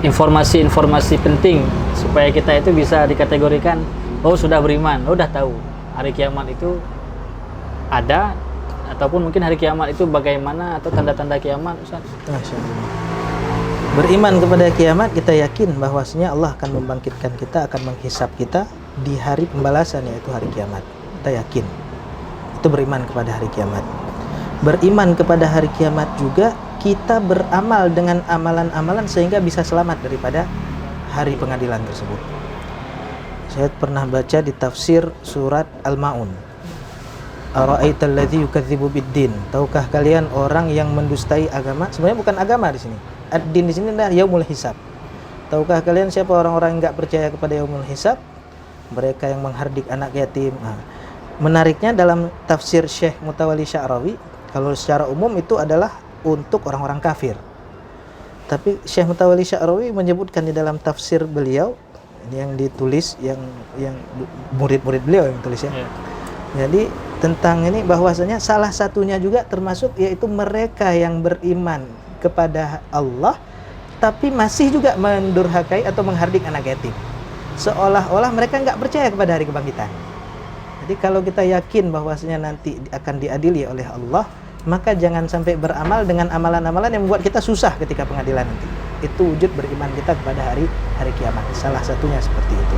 B: informasi-informasi penting supaya kita itu bisa dikategorikan, oh sudah beriman, oh udah tahu hari kiamat itu ada, ataupun mungkin hari kiamat itu bagaimana atau tanda-tanda kiamat, Ustaz?
C: Beriman kepada kiamat, kita yakin bahwasanya Allah akan membangkitkan kita, akan menghisap kita di hari pembalasan, yaitu hari kiamat. Kita yakin. Itu beriman kepada hari kiamat. Beriman kepada hari kiamat juga kita beramal dengan amalan-amalan sehingga bisa selamat daripada hari pengadilan tersebut. Saya pernah baca di tafsir surat Al-Maun. Ara'aital ladzi yukadzibu bid-din. Tahukah kalian orang yang mendustai agama? Sebenarnya bukan agama di sini. Ad-din di sini adalah yaumul hisab. Tahukah kalian siapa orang-orang yang enggak percaya kepada yaumul hisab? Mereka yang menghardik anak yatim. Nah, menariknya dalam tafsir Syekh Mutawalli Sya'rawi, kalau secara umum itu adalah untuk orang-orang kafir. Tapi Syekh Mutawalli Sya'rawi menyebutkan di dalam tafsir beliau, ini yang ditulis, yang murid-murid beliau yang tulis ya. Jadi tentang ini bahwasanya salah satunya juga termasuk yaitu mereka yang beriman kepada Allah tapi masih juga mendurhakai atau menghardik anak yatim. Seolah-olah mereka nggak percaya kepada hari kebangkitan. Jadi kalau kita yakin bahwasanya nanti akan diadili oleh Allah, maka jangan sampai beramal dengan amalan-amalan yang membuat kita susah ketika pengadilan nanti. Itu wujud beriman kita kepada hari kiamat. Salah satunya seperti itu.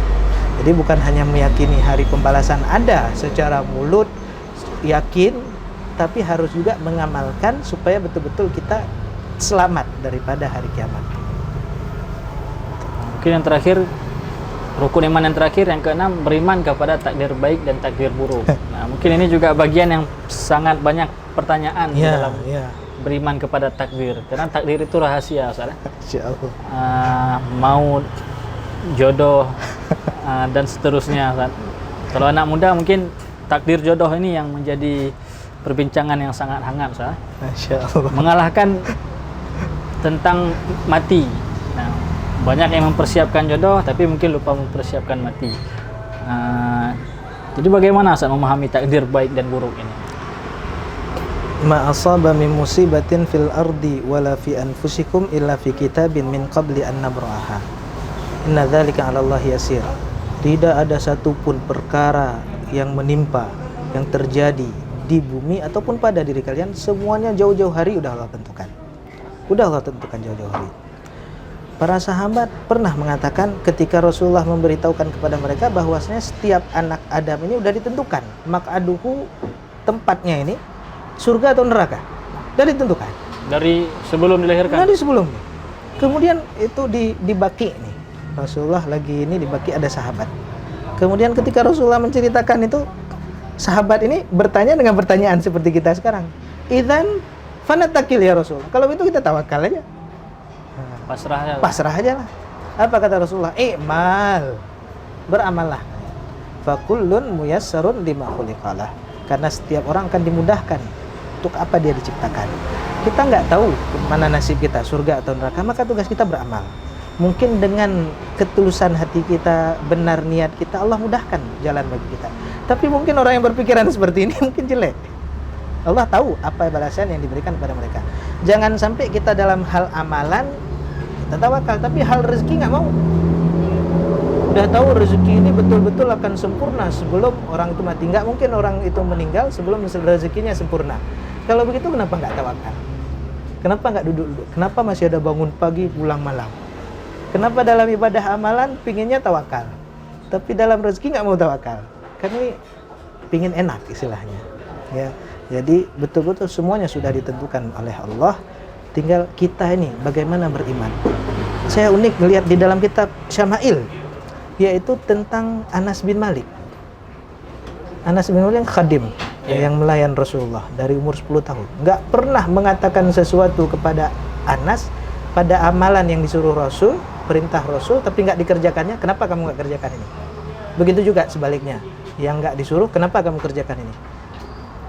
C: Jadi bukan hanya meyakini hari pembalasan ada secara mulut, yakin, tapi harus juga mengamalkan supaya betul-betul kita selamat daripada hari kiamat.
B: Mungkin yang terakhir, rukun iman yang terakhir, yang keenam, beriman kepada takdir baik dan takdir buruk. Nah, mungkin ini juga bagian yang sangat banyak pertanyaan dalam beriman kepada takdir. Karena takdir itu rahasia, Ustaz. Mau jodoh dan seterusnya, Ustaz. Kalau anak muda mungkin takdir jodoh ini yang menjadi perbincangan yang sangat hangat, Ustaz. Mengalahkan tentang mati. Nah, banyak yang mempersiapkan jodoh tapi mungkin lupa mempersiapkan mati. Jadi bagaimana Ustaz memahami takdir baik dan buruk ini?
C: Ma asaba min musibatin fil ardi wala fi anfusikum illa fi kitabin min qabli an nabraha. Inna dzalika 'ala Allah yasir. Tidak ada satupun perkara yang menimpa, yang terjadi di bumi ataupun pada diri kalian, semuanya jauh-jauh hari udah Allah tentukan. Udah Allah tentukan jauh-jauh hari. Para sahabat pernah mengatakan ketika Rasulullah memberitahukan kepada mereka bahwasanya setiap anak Adam ini udah ditentukan, maq'aduhu, tempatnya ini surga atau neraka. Udah ditentukan.
B: Dari sebelum dilahirkan?
C: Dari sebelumnya. Kemudian itu di Baqi nih. Rasulullah lagi ini di Baqi ada sahabat. Kemudian ketika Rasulullah menceritakan itu, sahabat ini bertanya dengan pertanyaan seperti kita sekarang. Idzan fanatakil ya Rasul. Kalau itu kita tawakal aja.
B: Pasrah aja.
C: Pasrah aja lah. Apa kata Rasulullah? I'mal. Beramallah. Fakullun muyassarun lima khuliqalah. Karena setiap orang akan dimudahkan untuk apa dia diciptakan. Kita nggak tahu mana nasib kita, surga atau neraka, maka tugas kita beramal. Mungkin dengan ketulusan hati kita, benar niat kita, Allah mudahkan jalan bagi kita. Tapi mungkin orang yang berpikiran seperti ini mungkin jelek. Allah tahu apa balasan yang diberikan kepada mereka. Jangan sampai kita dalam hal amalan kita tawakal, tapi hal rezeki nggak mau. Udah tahu rezeki ini betul-betul akan sempurna sebelum orang itu mati. Nggak mungkin orang itu meninggal sebelum rezekinya sempurna. Kalau begitu kenapa nggak tawakal? Kenapa nggak duduk-duduk? Kenapa masih ada bangun pagi pulang malam? Kenapa dalam ibadah amalan pinginnya tawakal, tapi dalam rezeki nggak mau tawakal? Kan ini pingin enak istilahnya. Ya, jadi betul-betul semuanya sudah ditentukan oleh Allah. Tinggal kita ini bagaimana beriman. Saya unik melihat di dalam kitab Syama'il, yaitu tentang Anas bin Malik. Anas bin Malik yang khadim, yang melayan Rasulullah dari umur 10 tahun. Nggak pernah mengatakan sesuatu kepada Anas pada amalan yang disuruh Rasul, perintah Rasul, tapi nggak dikerjakannya. Kenapa kamu nggak kerjakan ini? Begitu juga sebaliknya, yang nggak disuruh, kenapa kamu kerjakan ini?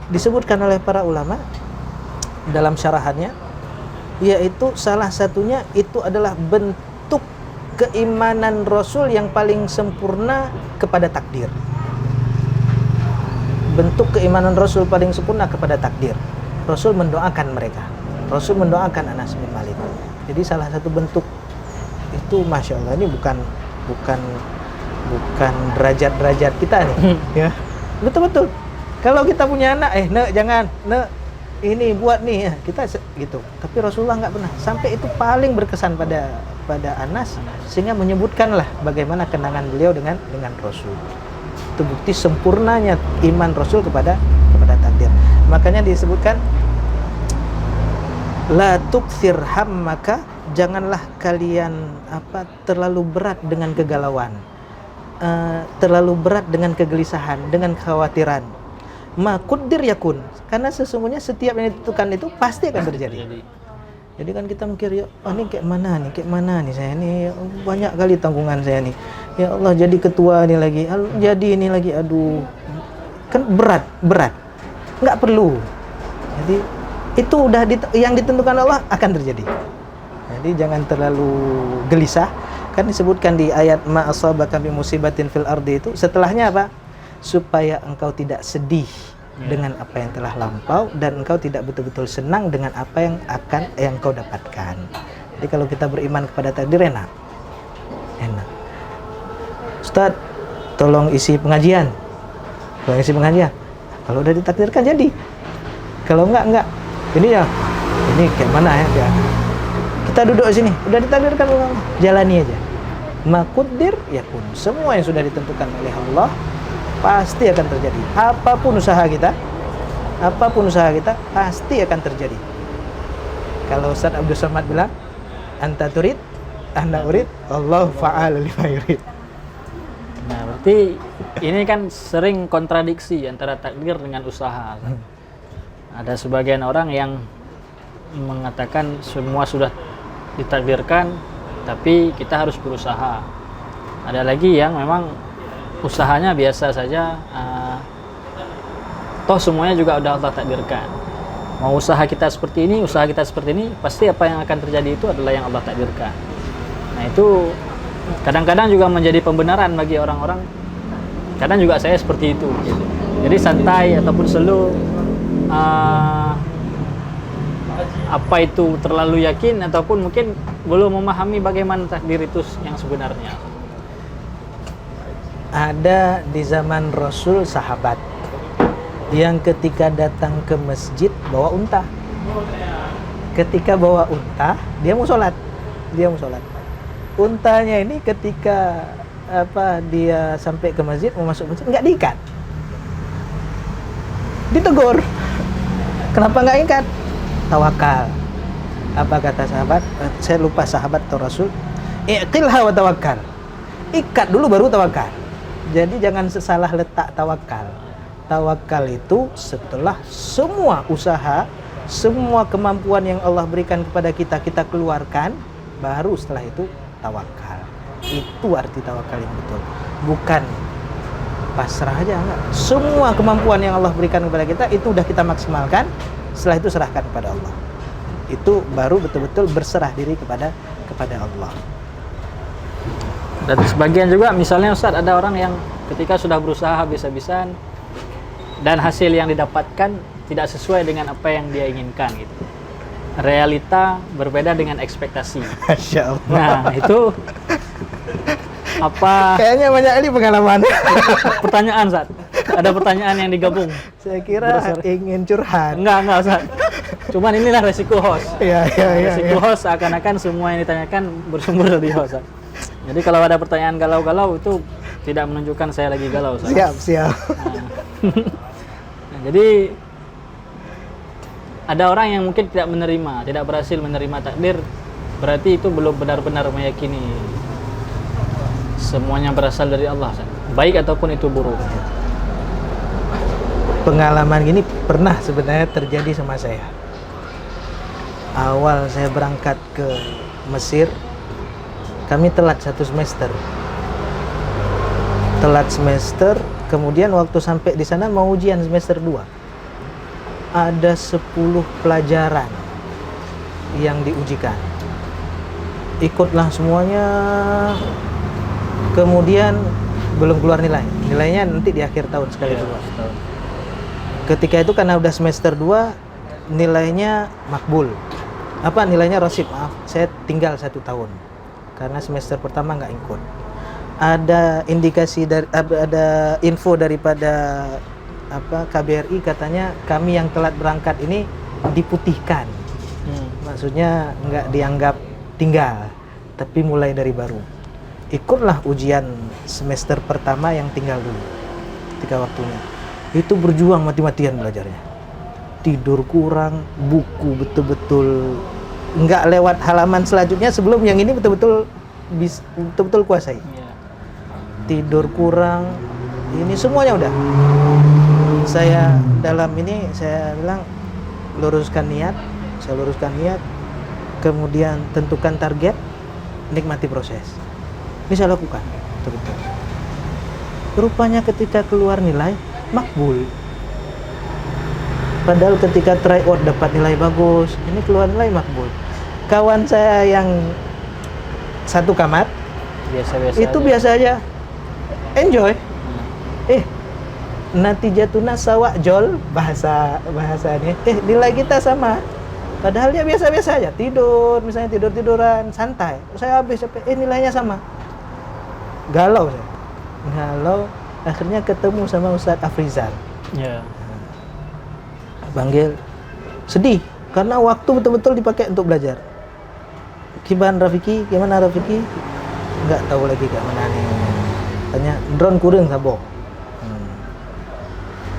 C: Disebutkan oleh para ulama dalam syarahannya, yaitu salah satunya itu adalah bentuk keimanan Rasul yang paling sempurna kepada takdir. Bentuk keimanan Rasul paling sempurna kepada takdir. Rasul mendoakan mereka. Rasul mendoakan Anas bin Malik. Jadi salah satu bentuk itu, masya Allah, ini bukan derajat-derajat kita nih, ya. Betul-betul. Kalau kita punya anak, jangan, ini buat nih, ya, kita gitu. Tapi Rasulullah nggak pernah. Sampai itu paling berkesan pada Anas, sehingga menyebutkanlah bagaimana kenangan beliau dengan Rasul. Itu bukti sempurnanya iman Rasul kepada takdir. Makanya disebutkan la tukthir hammaka, janganlah kalian terlalu berat dengan kegalauan, terlalu berat dengan kegelisahan, dengan kekhawatiran. Ma quddir yakun, karena sesungguhnya setiap yang ditentukan itu pasti akan terjadi. Jadi kan kita mikir, ya ini kayak mana nih saya nih, banyak kali tanggungan saya nih. Ya Allah, jadi ketua ini lagi, jadi ini lagi, aduh. Kan berat. Nggak perlu. Jadi itu udah yang ditentukan Allah akan terjadi. Jadi jangan terlalu gelisah. Kan disebutkan di ayat ma asabaka bi musibatin fil ardi itu, setelahnya apa? Supaya engkau tidak sedih dengan apa yang telah lampau dan engkau tidak betul-betul senang dengan apa yang kau dapatkan. Jadi kalau kita beriman kepada takdir, enak. Ustaz, tolong isi pengajian. Kalau udah ditakdirkan jadi. Kalau enggak. Ini kayak mana ya? Kita duduk di sini, udah ditakdirkan Allah, jalani aja. Maquddir yakun. Semua yang sudah ditentukan oleh Allah pasti akan terjadi. Apapun usaha kita pasti akan terjadi. Kalau Ustaz Abdul Somad bilang, anta turid, ana urid, Allah fa'al lima yurid.
B: Nah, berarti ini kan sering kontradiksi antara takdir dengan usaha. Ada sebagian orang yang mengatakan semua sudah ditakdirkan, tapi kita harus berusaha. Ada lagi yang memang usahanya biasa saja, toh semuanya juga udah Allah takdirkan. Mau usaha kita seperti ini, pasti apa yang akan terjadi itu adalah yang Allah takdirkan. Nah, itu kadang-kadang juga menjadi pembenaran bagi orang-orang. Kadang juga saya seperti itu. Jadi santai ataupun slow, apa itu terlalu yakin ataupun mungkin belum memahami bagaimana takdir itu yang sebenarnya.
C: Ada di zaman Rasul sahabat yang ketika datang ke masjid bawa unta. Ketika bawa unta, dia mau sholat. Untanya ini ketika dia sampai ke masjid, mau masuk masjid, nggak diikat. Ditegur. Kenapa nggak ikat? Tawakal. Apa kata sahabat? Saya lupa sahabat atau Rasul. Iqilha wa tawakkal. Ikat dulu baru tawakal. Jadi jangan salah letak tawakal. Tawakal itu setelah semua usaha semua kemampuan yang Allah berikan kepada kita, kita keluarkan, baru setelah itu tawakal. Itu arti tawakal yang betul. Bukan pasrah aja, enggak. Semua kemampuan yang Allah berikan kepada kita, itu udah kita maksimalkan, setelah itu serahkan kepada Allah. Itu baru betul-betul berserah diri kepada Allah.
B: Dan sebagian juga misalnya Ustaz, ada orang yang ketika sudah berusaha habis-habisan dan hasil yang didapatkan tidak sesuai dengan apa yang dia inginkan gitu. Realita berbeda dengan ekspektasi.
C: Masya Allah.
B: Nah, itu apa?
C: Kayaknya banyak kali pengalaman.
B: Pertanyaan, Ustaz. Ada pertanyaan yang digabung.
C: Saya kira ingin curhat.
B: Enggak, Ustaz. Cuman inilah resiko host.
C: Iya.
B: Resiko host seakan-akan semua yang ditanyakan bersumber dari host. Ustaz. Jadi kalau ada pertanyaan galau-galau itu tidak menunjukkan saya lagi galau, Ustaz.
C: Siap.
B: Nah, jadi ada orang yang mungkin tidak berhasil menerima takdir, berarti itu belum benar-benar meyakini semuanya berasal dari Allah, Ustaz. Baik ataupun itu buruk.
C: Pengalaman gini pernah sebenarnya terjadi sama saya. Awal saya berangkat ke Mesir, kami telat 1 semester. Kemudian waktu sampai di sana mau ujian semester 2. Ada 10 pelajaran yang diujikan. Ikutlah semuanya. Kemudian belum keluar nilai. Nilainya nanti di akhir tahun sekali keluar. Ketika itu karena udah semester 2, nilainya makbul. Nilainya rasid, maaf. Saya tinggal 1 tahun. Karena semester pertama nggak ikut. Ada indikasi ada info daripada KBRI, katanya kami yang telat berangkat ini diputihkan. Maksudnya nggak dianggap tinggal, tapi mulai dari baru. Ikutlah ujian semester pertama yang tinggal dulu ketika waktunya. Itu berjuang mati-matian belajarnya. Tidur kurang, buku betul-betul nggak lewat halaman selanjutnya sebelum yang ini betul-betul kuasai. Tidur kurang, ini semuanya udah. Saya dalam ini saya bilang saya luruskan niat, kemudian tentukan target, nikmati proses. Ini saya lakukan betul-betul. Rupanya ketika keluar nilai makbul. Padahal ketika tryout dapat nilai bagus, ini keluar nilai makbul. Kawan saya yang satu kamar biasa aja. Enjoy. Natijatuna sawa jol bahasanya. Nilai kita sama. Padahal dia biasa-biasa aja, misalnya tiduran santai. Saya habis sampai nilainya sama. Galau saya. Akhirnya ketemu sama Ustadz Afrizal. Panggil, sedih karena waktu betul-betul dipakai untuk belajar. Gimana Rafiki? Nggak tahu lagi ke mana nih. Tanya, drone kurang sabo.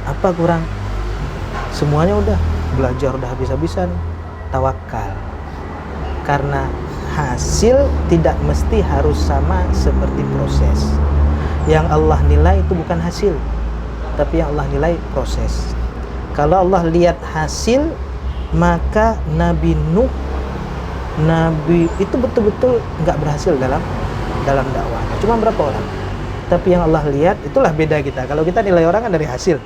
C: Apa kurang? Semuanya udah, belajar udah habis-habisan. Tawakal. Karena hasil tidak mesti harus sama seperti proses. Yang Allah nilai itu bukan hasil, tapi yang Allah nilai proses. Kalau Allah lihat hasil, maka Nabi Nuh itu betul-betul nggak berhasil dalam dakwahnya. Cuma berapa orang? Tapi yang Allah lihat, itulah beda kita. Kalau kita nilai orang kan dari hasil.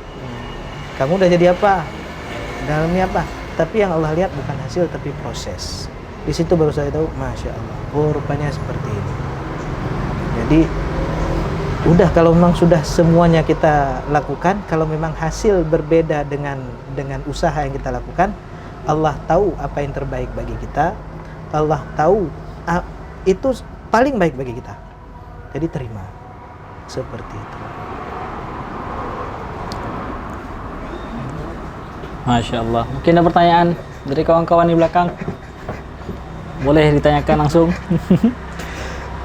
C: Kamu udah jadi apa? Dalamnya apa? Tapi yang Allah lihat bukan hasil, tapi proses. Di situ baru saya tahu, Masya Allah, rupanya seperti ini. Jadi udah, kalau memang sudah semuanya kita lakukan, kalau memang hasil berbeda dengan usaha yang kita lakukan, Allah tahu apa yang terbaik bagi kita. Allah tahu itu paling baik bagi kita. Jadi terima. Seperti itu.
B: Masya Allah. Mungkin ada pertanyaan dari kawan-kawan di belakang? Boleh ditanyakan langsung.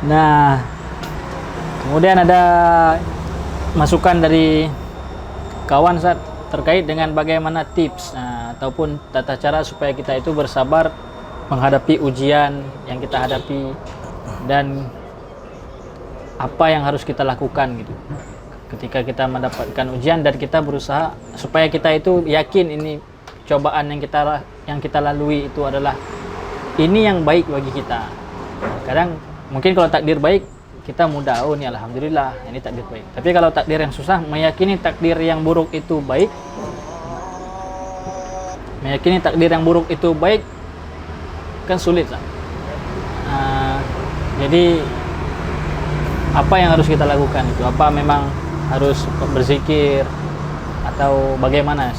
B: Nah, kemudian ada masukan dari kawan Ustaz terkait dengan bagaimana tips ataupun tata cara supaya kita itu bersabar menghadapi ujian yang kita hadapi, dan apa yang harus kita lakukan gitu ketika kita mendapatkan ujian, dan kita berusaha supaya kita itu yakin ini cobaan yang kita yang kita lalui itu adalah ini yang baik bagi kita. Kadang mungkin kalau takdir baik kita mudah, oh ini alhamdulillah ini takdir baik. Tapi kalau takdir yang susah, meyakini takdir yang buruk itu baik, kan sulit lah. Jadi apa yang harus kita lakukan itu? Apa memang harus berzikir atau bagaimana?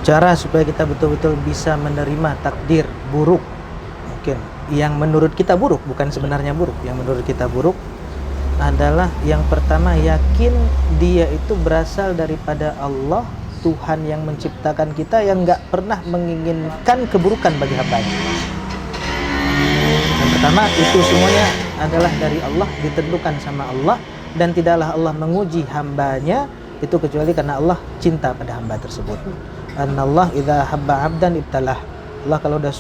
C: Cara supaya kita betul-betul bisa menerima takdir buruk, mungkin yang menurut kita buruk, bukan sebenarnya buruk, yang menurut kita buruk adalah yang pertama, yakin dia itu berasal daripada Allah, Tuhan yang menciptakan kita, yang nggak pernah menginginkan keburukan bagi hambanya. Yang pertama, itu semuanya adalah dari Allah, ditentukan sama Allah, dan tidaklah Allah menguji hambanya itu kecuali karena Allah cinta pada hamba tersebut. Annallah idza habba 'abdan ibtalah. Allah kalau udah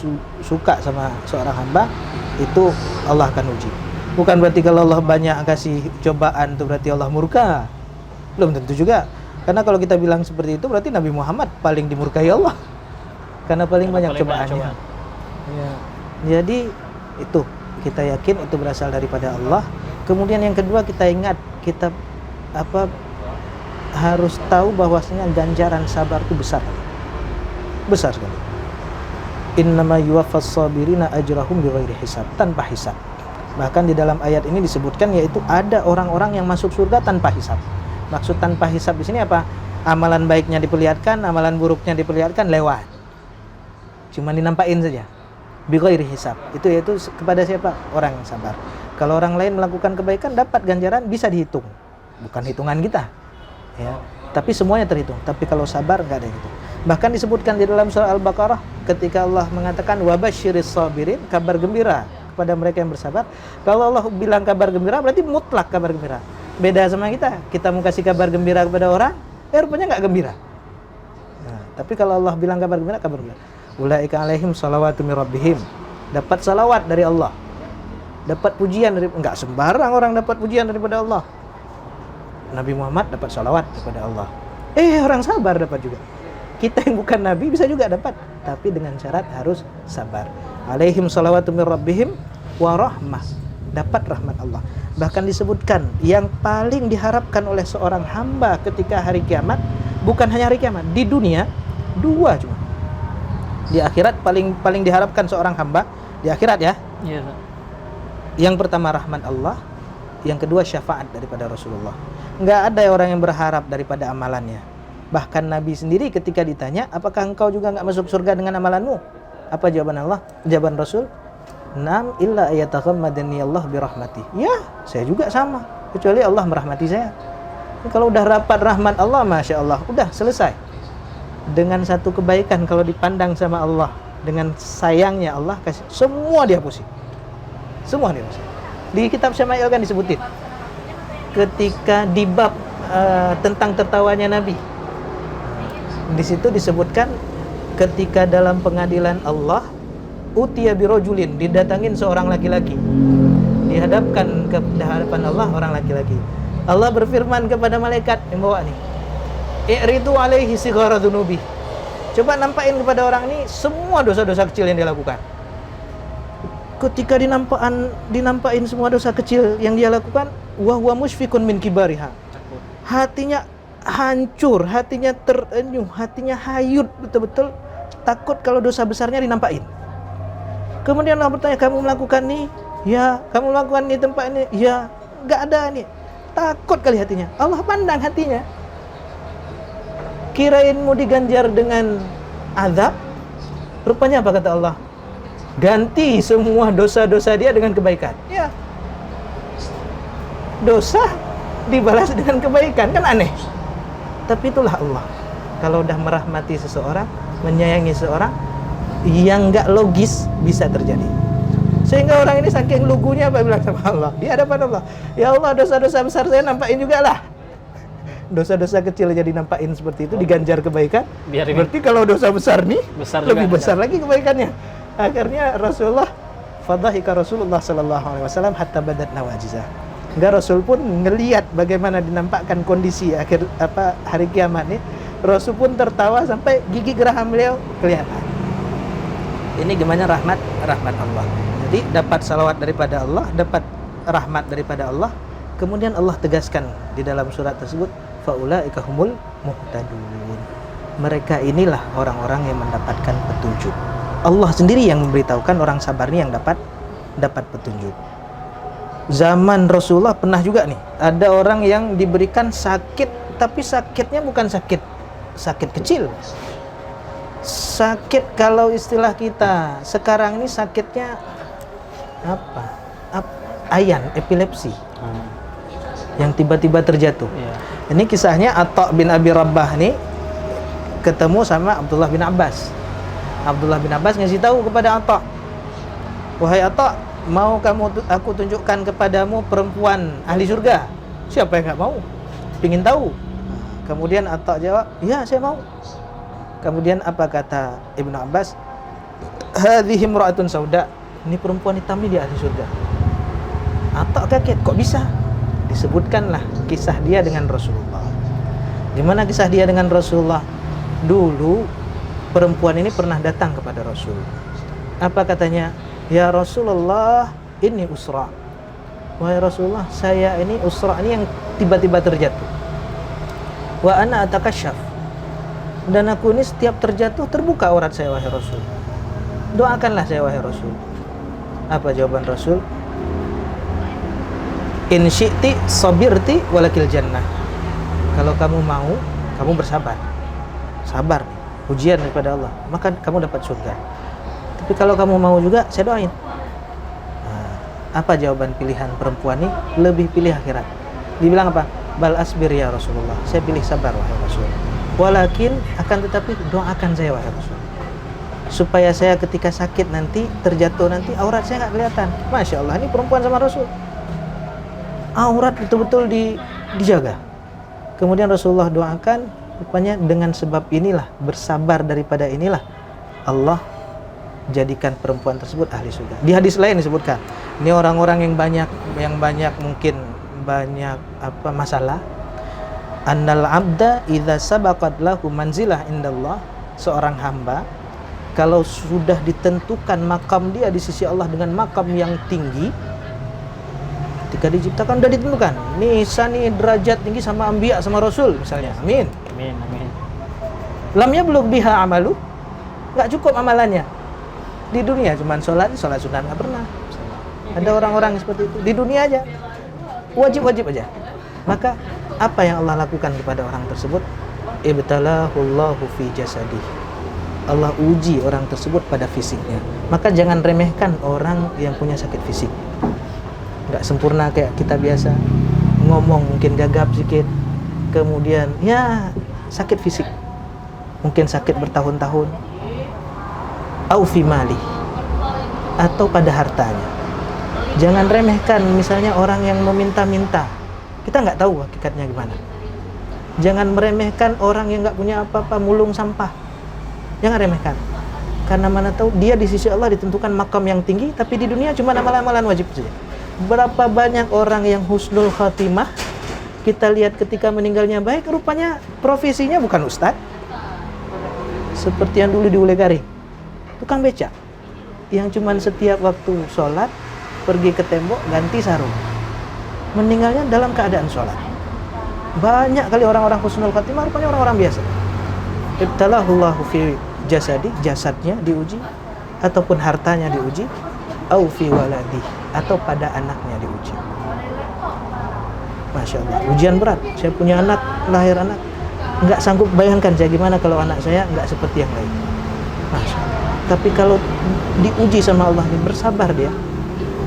C: suka sama seorang hamba, itu Allah akan uji. Bukan berarti kalau Allah banyak kasih cobaan itu berarti Allah murka. Belum tentu juga. Karena kalau kita bilang seperti itu berarti Nabi Muhammad paling dimurkai Allah. Karena paling banyak cobaannya. Ya. Jadi itu kita yakin itu berasal daripada Allah. Kemudian yang kedua, kita ingat, kita harus tahu bahwasanya ganjaran sabar itu besar. Besar sekali. Innama yuwaffas sabirina ajrahum bighairi hisab, tanpa hisab. Bahkan di dalam ayat ini disebutkan yaitu ada orang-orang yang masuk surga tanpa hisab. Maksud tanpa hisab di sini apa? Amalan baiknya diperlihatkan, amalan buruknya diperlihatkan, lewat. Cuma dinampain saja. Bighairi hisab. Itu yaitu kepada siapa? Orang yang sabar. Kalau orang lain melakukan kebaikan dapat ganjaran bisa dihitung. Bukan hitungan kita. Ya. Tapi semuanya terhitung. Tapi kalau sabar enggak ada itu. Bahkan disebutkan di dalam surah Al-Baqarah ketika Allah mengatakan wabasyiris sabirin, kabar gembira kepada mereka yang bersabar. Kalau Allah bilang kabar gembira berarti mutlak kabar gembira. Beda sama kita. Kita mau kasih kabar gembira kepada orang, rupanya enggak gembira. Nah, tapi kalau Allah bilang kabar gembira, ulaika alaihim salawatu mir rabbihim. Dapat salawat dari Allah. Dapat pujian dari, enggak sembarang orang dapat pujian daripada Allah. Nabi Muhammad dapat salawat daripada Allah. Orang sabar dapat juga. Kita yang bukan Nabi bisa juga dapat, tapi dengan syarat harus sabar. Alaihim salawatu mir rabbihim wa rahmah. Dapat rahmat Allah. Bahkan disebutkan yang paling diharapkan oleh seorang hamba ketika hari kiamat, bukan hanya hari kiamat, di dunia dua cuma. Di akhirat paling diharapkan seorang hamba di akhirat ya.
B: Iya.
C: Yang pertama rahmat Allah, yang kedua syafaat daripada Rasulullah. Enggak ada orang yang berharap daripada amalannya. Bahkan Nabi sendiri ketika ditanya, apakah engkau juga enggak masuk surga dengan amalanmu? Apa jawaban Allah? Jawaban Rasul? Naam illa ayataghammadani Allah birahmati. Ya, saya juga sama. Kecuali Allah merahmati saya. Kalau udah rapat rahmat Allah, Masya Allah, udah selesai. Dengan satu kebaikan kalau dipandang sama Allah, dengan sayangnya Allah kasih, semua dihapusin. Semua dihapusin. Di kitab Syama'il kan disebutin. Ketika di bab tentang tertawanya Nabi, di situ disebutkan ketika dalam pengadilan Allah, utiya birojulin, didatangin seorang laki-laki, dihadapkan ke hadapan Allah orang laki-laki. Allah berfirman kepada malaikat yang bawa nih, i'ridu alaihi sighara dzunubi. Coba nampain kepada orang ini semua dosa-dosa kecil yang dia lakukan. Ketika dinampain semua dosa kecil yang dia lakukan, wa huwa musyfiqun min kibariha. Hatinya hancur, hatinya terenyuh, hatinya hayut, betul-betul takut kalau dosa besarnya dinampain. Kemudian Allah bertanya, kamu melakukan ini? Ya. Kamu melakukan ini tempat ini? Ya. Enggak ada nih. Takut kali hatinya. Allah pandang hatinya. Kirain mau diganjar dengan azab, rupanya apa kata Allah? Ganti semua dosa-dosa dia dengan kebaikan. Ya. Dosa dibalas dengan kebaikan, kan aneh. Tapi itulah Allah. Kalau udah merahmati seseorang, menyayangi seseorang, yang enggak logis bisa terjadi. Sehingga orang ini saking lugunya apa bilang sama Allah, di hadapan Allah, ya Allah, dosa-dosa besar saya nampain juga lah. Dosa-dosa kecil jadi nampain seperti itu, diganjar kebaikan. Berarti kalau dosa besar nih, lebih besar lagi kebaikannya. Akhirnya Rasulullah, fadhahika Rasulullah sallallahu alaihi wasallam hatta badat nawajizah. Enggak, Rasul pun ngelihat bagaimana dinampakkan kondisi akhir hari kiamat nih. Rasul pun tertawa sampai gigi geraham beliau kelihatan. Ini gimana rahmat Allah. Jadi dapat salawat daripada Allah, dapat rahmat daripada Allah. Kemudian Allah tegaskan di dalam surat tersebut, faulaika humul muhtadun. Mereka inilah orang-orang yang mendapatkan petunjuk. Allah sendiri yang memberitahukan orang sabar ini yang dapat petunjuk. Zaman Rasulullah pernah juga nih, ada orang yang diberikan sakit, tapi sakitnya bukan sakit kecil. Sakit kalau istilah kita sekarang ini sakitnya ayan, epilepsi. Yang tiba-tiba terjatuh. Ini kisahnya Atha bin Abi Rabbah nih ketemu sama Abdullah bin Abbas. Abdullah bin Abbas ngasih tahu kepada Atha, wahai Atha, mau aku tunjukkan kepadamu perempuan ahli surga? Siapa yang nggak mau? Pingin tahu. Kemudian Atha jawab, ya saya mau. Kemudian apa kata Ibnu Abbas? Hadhihi imra'atun sauda. Ini perempuan hitam ini di ahli surga. Atha kaget, kok bisa? Disebutkanlah kisah dia dengan Rasulullah. Gimana kisah dia dengan Rasulullah? Dulu perempuan ini pernah datang kepada Rasul. Apa katanya? Ya Rasulullah, ini usra. Wahai Rasulullah, saya ini usra ini yang tiba-tiba terjatuh. Wa ana atakasyaf. Dan aku ini setiap terjatuh terbuka aurat saya, wahai Rasul. Doakanlah saya, wahai Rasul. Apa jawaban Rasul? In syi'ti sabirti walakil jannah. Kalau kamu mau, kamu bersabar. Sabar, ujian daripada Allah, maka kamu dapat surga. Tapi kalau kamu mau juga, saya doain. Apa jawaban pilihan perempuan ini? Lebih pilih akhirat. Dibilang apa? Bal asbir ya Rasulullah. Saya pilih sabar, wahai Rasul. Walakin, akan tetapi doakan saya, wahai Rasul, supaya saya ketika sakit nanti, terjatuh nanti, aurat saya nggak kelihatan. Masya Allah, ini perempuan sama Rasul. Aurat betul-betul dijaga. Kemudian Rasulullah doakan, rupanya dengan sebab inilah, bersabar daripada inilah, Allah jadikan perempuan tersebut ahli surga. Di hadis lain disebutkan, ini orang-orang yang banyak mungkin banyak masalah. Annal abda idza sabaqat lahu manzilah indallah, seorang hamba kalau sudah ditentukan makam dia di sisi Allah dengan makam yang tinggi, ketika diciptakan sudah ditentukan, nih nih derajat tinggi sama anbiya sama rasul misalnya. Amin. Lam yablugh biha amalu, enggak cukup amalannya. Di dunia cuman sholat sunat enggak pernah. Ada orang-orang seperti itu di dunia aja. Wajib aja. Maka apa yang Allah lakukan kepada orang tersebut? Ibtalahullahu fi jasadi. Allah uji orang tersebut pada fisiknya. Maka jangan remehkan orang yang punya sakit fisik. Enggak sempurna kayak kita biasa. Ngomong mungkin gagap sedikit. Kemudian ya sakit fisik. Mungkin sakit bertahun-tahun. Au fi mali. Atau pada hartanya. Jangan remehkan misalnya orang yang meminta-minta. Kita nggak tahu hakikatnya gimana. Jangan meremehkan orang yang nggak punya apa-apa, mulung sampah. Jangan remehkan. Karena mana tahu dia di sisi Allah ditentukan makam yang tinggi, tapi di dunia cuma amalan-amalan wajib saja. Berapa banyak orang yang husnul khatimah, kita lihat ketika meninggalnya baik, rupanya profesinya bukan ustadz. Seperti yang dulu di Ulegari, tukang beca, yang cuma setiap waktu sholat pergi ke tembok ganti sarung, meninggalnya dalam keadaan sholat. Banyak kali orang-orang husnul khatimah rupanya orang-orang biasa. Ibtalahullahu fi jasadi, jasadnya diuji, ataupun hartanya diuji, au fi waladi, atau pada anaknya diuji. Masya Allah, ujian berat. Saya punya anak, lahir anak, nggak sanggup bayangkan saya gimana kalau anak saya nggak seperti yang lain. Masya Allah. Tapi kalau diuji sama Allah, bersabar dia,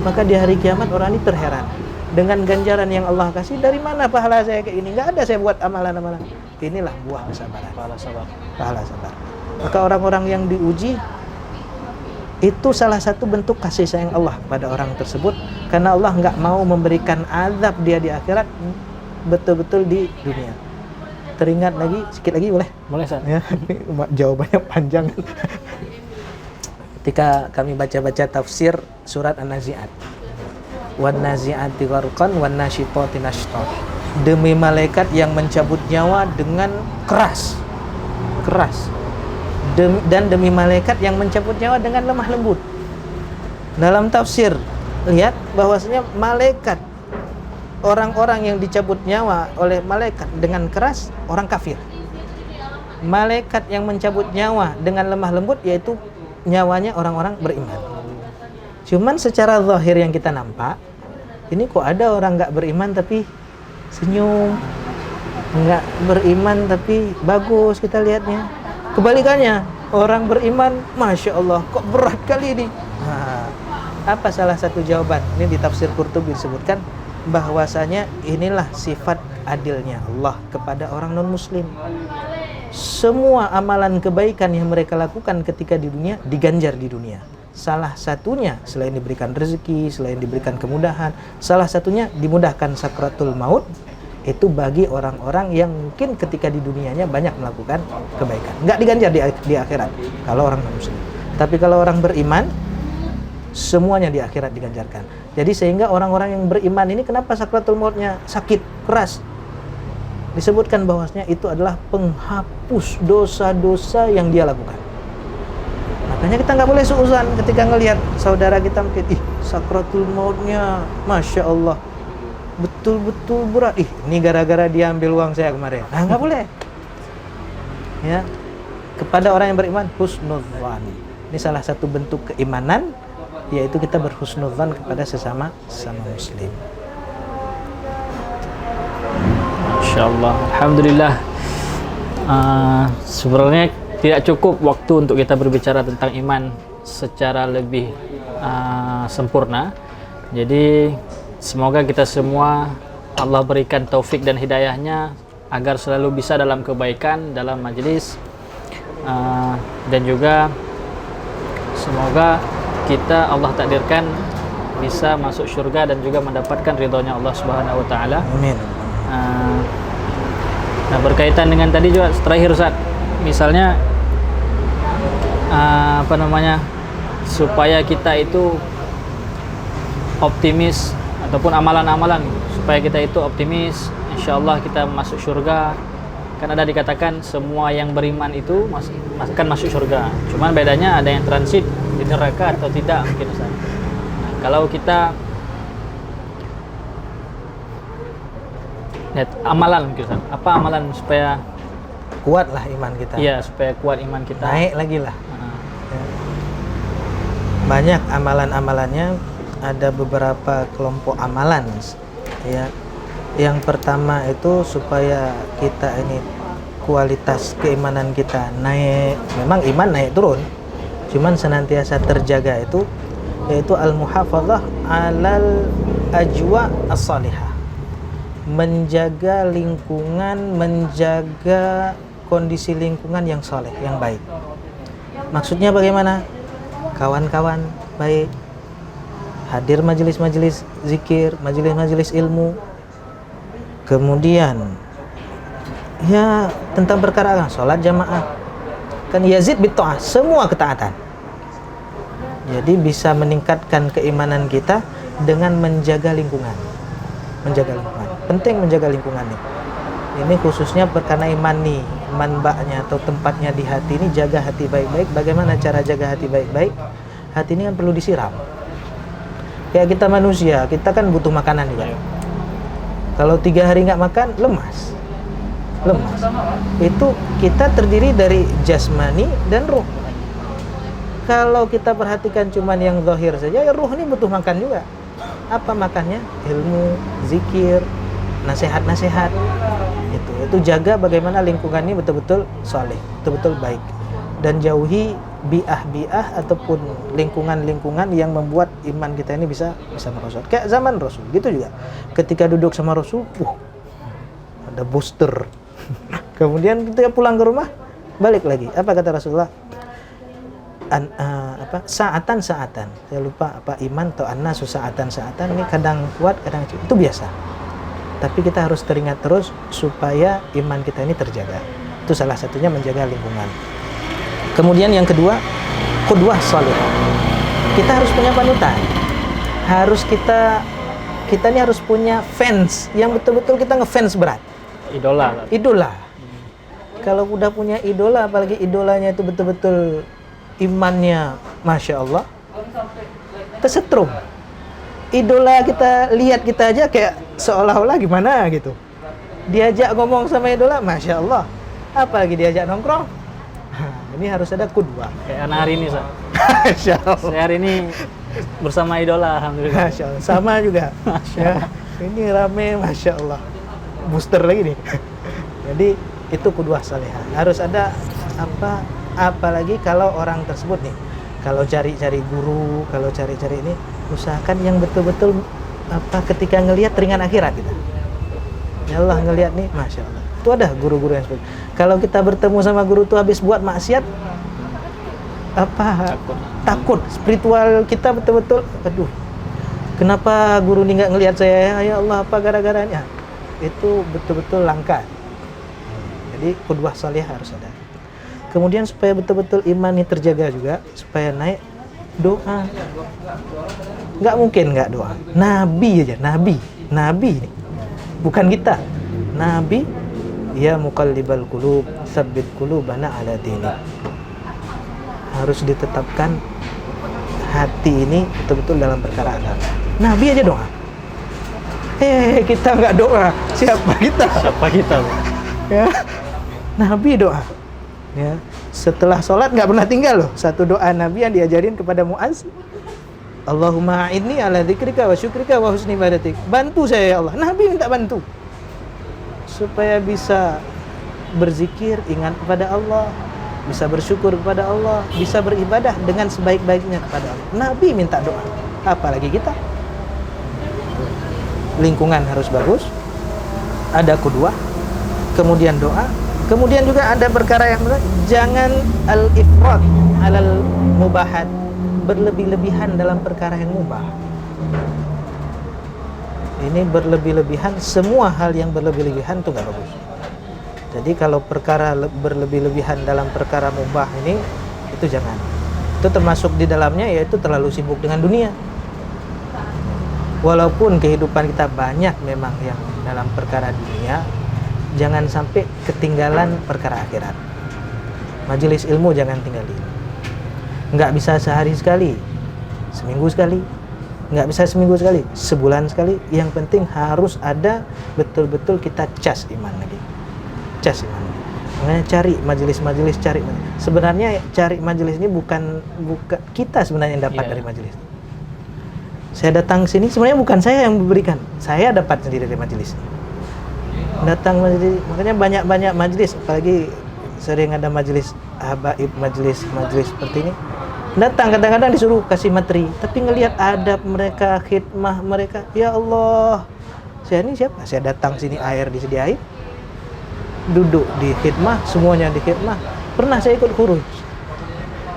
C: maka di hari kiamat orang ini terheran dengan ganjaran yang Allah kasih. Dari mana pahala saya kayak ini? Nggak ada saya buat amalan-amalan. Inilah buah kesabaran. Pahala sabar. Maka orang-orang yang diuji itu salah satu bentuk kasih sayang Allah pada orang tersebut, karena Allah nggak mau memberikan azab dia di akhirat, betul-betul di dunia. Teringat lagi sedikit lagi boleh?
B: Boleh, Ustaz.
C: Ya, jawabannya panjang. Ketika kami baca-baca tafsir surat An-Nazi'at, wan nazi'ati gharqan wan nasyitati nashta, demi malaikat yang mencabut nyawa dengan keras. dan demi malaikat yang mencabut nyawa dengan lemah lembut. Dalam tafsir lihat bahwasanya malaikat, orang-orang yang dicabut nyawa oleh malaikat dengan keras orang kafir. Malaikat yang mencabut nyawa dengan lemah lembut yaitu nyawanya orang-orang beriman. Cuman secara zahir yang kita nampak, ini kok ada orang nggak beriman tapi senyum, nggak beriman tapi bagus kita lihatnya. Kebalikannya, orang beriman, Masya Allah, kok berat kali ini. Nah, apa salah satu jawaban? Ini di tafsir Qurtubi disebutkan bahwasanya inilah sifat adilnya Allah kepada orang non-muslim. Semua amalan kebaikan yang mereka lakukan ketika di dunia diganjar di dunia. Salah satunya selain diberikan rezeki, selain diberikan kemudahan, salah satunya dimudahkan sakratul maut. Itu bagi orang-orang yang mungkin ketika di dunianya banyak melakukan kebaikan. Nggak diganjar di akhirat kalau orang non-muslim. Tapi kalau orang beriman, semuanya di akhirat diganjarkan. Jadi sehingga orang-orang yang beriman ini kenapa sakratul mautnya sakit, keras? Disebutkan bahwasanya itu adalah penghapus dosa-dosa yang dia lakukan. Makanya kita nggak boleh suuzan ketika ngelihat saudara kita mungkin, sakratul mautnya, Masya Allah, betul-betul berat. Ini gara-gara dia ambil uang saya kemarin. Nah, nggak boleh. Ya, kepada orang yang beriman, husnudzan. Ini salah satu bentuk keimanan, yaitu kita berhusnudzan kepada sesama muslim.
B: Insyaallah, alhamdulillah. Sebenarnya tidak cukup waktu untuk kita berbicara tentang iman secara lebih sempurna. Jadi semoga kita semua Allah berikan taufik dan hidayahnya agar selalu bisa dalam kebaikan, dalam majelis, dan juga semoga kita Allah takdirkan bisa masuk surga dan juga mendapatkan ridhonya Allah Subhanahu wa taala.
C: Amin.
B: Nah, berkaitan dengan tadi juga terakhir Ustaz, misalnya supaya kita itu optimis ataupun amalan-amalan supaya kita itu optimis, insyaallah kita masuk surga. Kan ada dikatakan semua yang beriman itu akan masuk surga. Cuman bedanya ada yang transit di neraka atau tidak mungkin Ustaz. Nah, kalau kita lihat amalan mungkin Ustaz. Apa amalan supaya
C: Kuatlah iman kita.
B: iya, supaya kuat iman kita.
C: Naik lagi lah. Banyak amalan-amalannya, ada beberapa kelompok amalan ya. Yang pertama itu supaya kita ini kualitas keimanan kita naik. Memang iman naik turun, cuman senantiasa terjaga itu, yaitu al-muhafadzah alal ajwa as-salihah. Menjaga lingkungan, menjaga kondisi lingkungan yang soleh, yang baik. Maksudnya bagaimana? Kawan-kawan baik, hadir majelis-majelis zikir, majelis-majelis ilmu. Kemudian ya tentang perkara sholat jamaah. Kan yazid bitta'ah, semua ketaatan. Jadi bisa meningkatkan keimanan kita dengan menjaga lingkungan. Menjaga lingkungan. Penting menjaga lingkungan nih. Ini khususnya perkara iman nih, manba'nya atau tempatnya di hati ini, jaga hati baik-baik. Bagaimana cara jaga hati baik-baik? Hati ini kan perlu disiram. Kayak kita manusia, kita kan butuh makanan juga. Kalau 3 hari nggak makan, lemas. Itu kita terdiri dari jasmani dan ruh. Kalau kita perhatikan cuman yang zahir saja, ya ruh ini butuh makan juga. Apa makannya? Ilmu, zikir, nasihat-nasihat. Itu jaga bagaimana lingkungan ini betul-betul soleh, betul-betul baik, dan jauhi bi'ah ataupun lingkungan-lingkungan yang membuat iman kita ini bisa merosot. Kayak zaman Rasul gitu juga. Ketika duduk sama Rasul, ada booster. Kemudian ketika pulang ke rumah, balik lagi. Apa kata Rasulullah? Saatan. Saya lupa apa iman atau annasu saatan. Ini kadang kuat, kadang kecil. Itu biasa. Tapi kita harus teringat terus supaya iman kita ini terjaga. Itu salah satunya menjaga lingkungan. Kemudian yang kedua, qudwah shalihah. Kita harus punya panutan. Kita ini harus punya fans yang betul-betul kita ngefans berat.
B: Idola.
C: Kalau udah punya idola, apalagi idolanya itu betul-betul imannya Masya Allah, kesetrum. Idola kita lihat kita aja kayak seolah-olah gimana gitu. Diajak ngomong sama idola, Masya Allah. Apalagi diajak nongkrong. Ini harus ada kudwah.
B: Kayak anak hari ini, Sa.
C: Masya Allah.
B: Saya hari ini bersama idola, alhamdulillah.
C: Masya Allah. Sama juga. Ya, ini rame, Masya Allah. Booster lagi nih. Jadi itu kudwah salihah. Harus ada apalagi kalau orang tersebut nih, kalau cari-cari guru, kalau cari-cari ini, usahakan yang betul-betul ketika ngelihat ringan akhirat kita. Ya Allah ngelihat nih, Masya Allah. Itu ada guru-guru yang seperti itu. Kalau kita bertemu sama guru itu habis buat maksiat, takut. Spiritual kita betul-betul, aduh, kenapa guru ini nggak ngelihat saya? Ya Allah, apa gara-garanya? Itu betul-betul langka. Jadi kudwah salihah harus ada. Kemudian supaya betul-betul iman ini terjaga juga, supaya naik, doa. Nggak mungkin nggak doa. Nabi aja, Nabi ini. Bukan kita. Nabi, ya muqallibal qulub, tsabbit qulubana ala dinik. Harus ditetapkan hati ini betul-betul dalam perkara agama. Nabi aja doa. Kita nggak doa. Siapa kita? Ya. Nabi doa. Ya. Setelah sholat nggak pernah tinggal loh. Satu doa Nabi yang diajarin kepada Muaz. Allahumma a'inni ala dzikrika wa syukrika wa husni ibadatik. Bantu saya ya Allah. Nabi minta bantu. Supaya bisa berzikir, ingat kepada Allah, bisa bersyukur kepada Allah, bisa beribadah dengan sebaik-baiknya kepada Allah. Nabi minta doa. Apalagi kita. Lingkungan harus bagus. Ada kudwah, kemudian doa. Kemudian juga ada perkara yang jangan al-ifrat alal mubahat, berlebih-lebihan dalam perkara yang mubah. Ini berlebih-lebihan, semua hal yang berlebih-lebihan itu nggak bagus. Jadi kalau perkara berlebih-lebihan dalam perkara mubah ini, itu jangan. Itu termasuk di dalamnya yaitu terlalu sibuk dengan dunia. Walaupun kehidupan kita banyak memang yang dalam perkara dunia, jangan sampai ketinggalan perkara akhirat. Majelis ilmu jangan tinggalin. Nggak bisa sehari sekali, seminggu sekali. Nggak bisa seminggu sekali, sebulan sekali. Yang penting harus ada betul-betul kita cas iman lagi. Cas iman. Makanya cari majelis-majelis, Sebenarnya cari majelis ini bukan kita sebenarnya yang dapat dari majelis. Saya datang sini sebenarnya bukan saya yang memberikan. Saya dapat sendiri dari majelis. Datang majelis, makanya banyak-banyak majelis, apalagi sering ada majelis habaib, majelis seperti ini. Datang kadang-kadang disuruh kasih materi, tapi ngelihat adab mereka, khidmah mereka, ya Allah, saya ini siapa? Saya datang sini air disediain, duduk di khidmah, semuanya di khidmah. Pernah saya ikut huruf,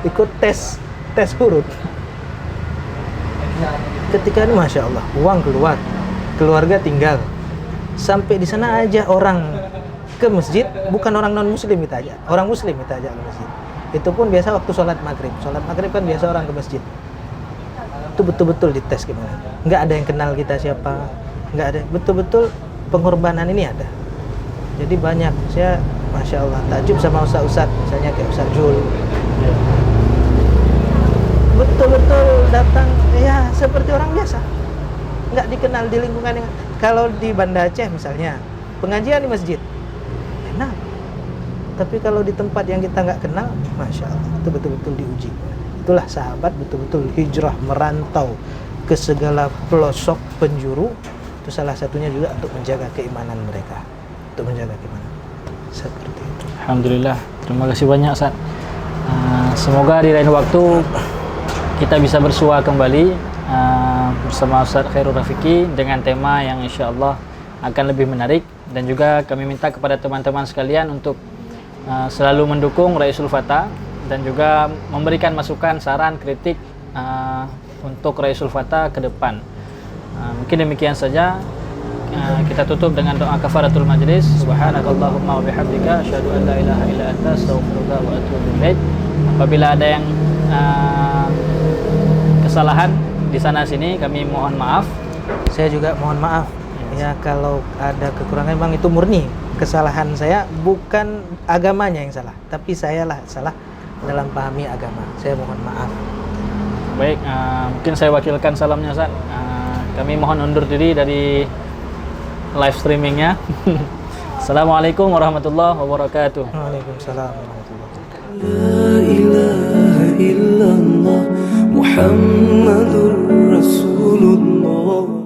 C: ikut tes huruf. Ketika ini Masya Allah, uang keluar, keluarga tinggal. Sampai di sana aja orang ke masjid, bukan orang non muslim kita aja, orang muslim kita aja ke masjid. Itu pun biasa waktu sholat maghrib kan biasa orang ke masjid. Itu betul-betul dites gimana, nggak ada yang kenal kita siapa, nggak ada, betul-betul pengorbanan ini ada. Jadi banyak, saya Masya Allah takjub sama ustaz-ustaz, misalnya kayak Ustaz Jul, betul-betul datang ya seperti orang biasa, nggak dikenal di lingkungan yang. Kalau di Banda Aceh misalnya, pengajian di masjid, enak. Tapi kalau di tempat yang kita nggak kenal, Masya Allah, itu betul-betul diuji. Itulah sahabat betul-betul hijrah, merantau ke segala pelosok penjuru. Itu salah satunya juga untuk menjaga keimanan mereka. Seperti itu.
B: Alhamdulillah, terima kasih banyak Ustaz. Semoga di lain waktu kita bisa bersua kembali bersama Ustaz Khairul Rafiqi dengan tema yang insya Allah akan lebih menarik. Dan juga kami minta kepada teman-teman sekalian untuk selalu mendukung Raisul Fata dan juga memberikan masukan, saran, kritik untuk Raisul Fata ke depan. Mungkin demikian saja. Kita tutup dengan doa kafaratul majlis. Subhanakallahumma wa bihamdika asyhadu an la ilaha illa anta astaghfiruka wa atubu ilaik. Apabila ada yang kesalahan di sana sini, kami mohon maaf.
C: Saya juga mohon maaf ya kalau ada kekurangan, memang itu murni kesalahan saya bukan agamanya yang salah, tapi sayalah salah dalam pahami agama. Saya mohon maaf.
B: Baik, mungkin saya wakilkan salamnya Ustaz. Kami mohon undur diri dari live streamingnya. Assalamualaikum warahmatullahi wabarakatuh.
C: Waalaikumsalam warahmatullahi wabarakatuh.
A: لا إله إلا الله محمد رسول الله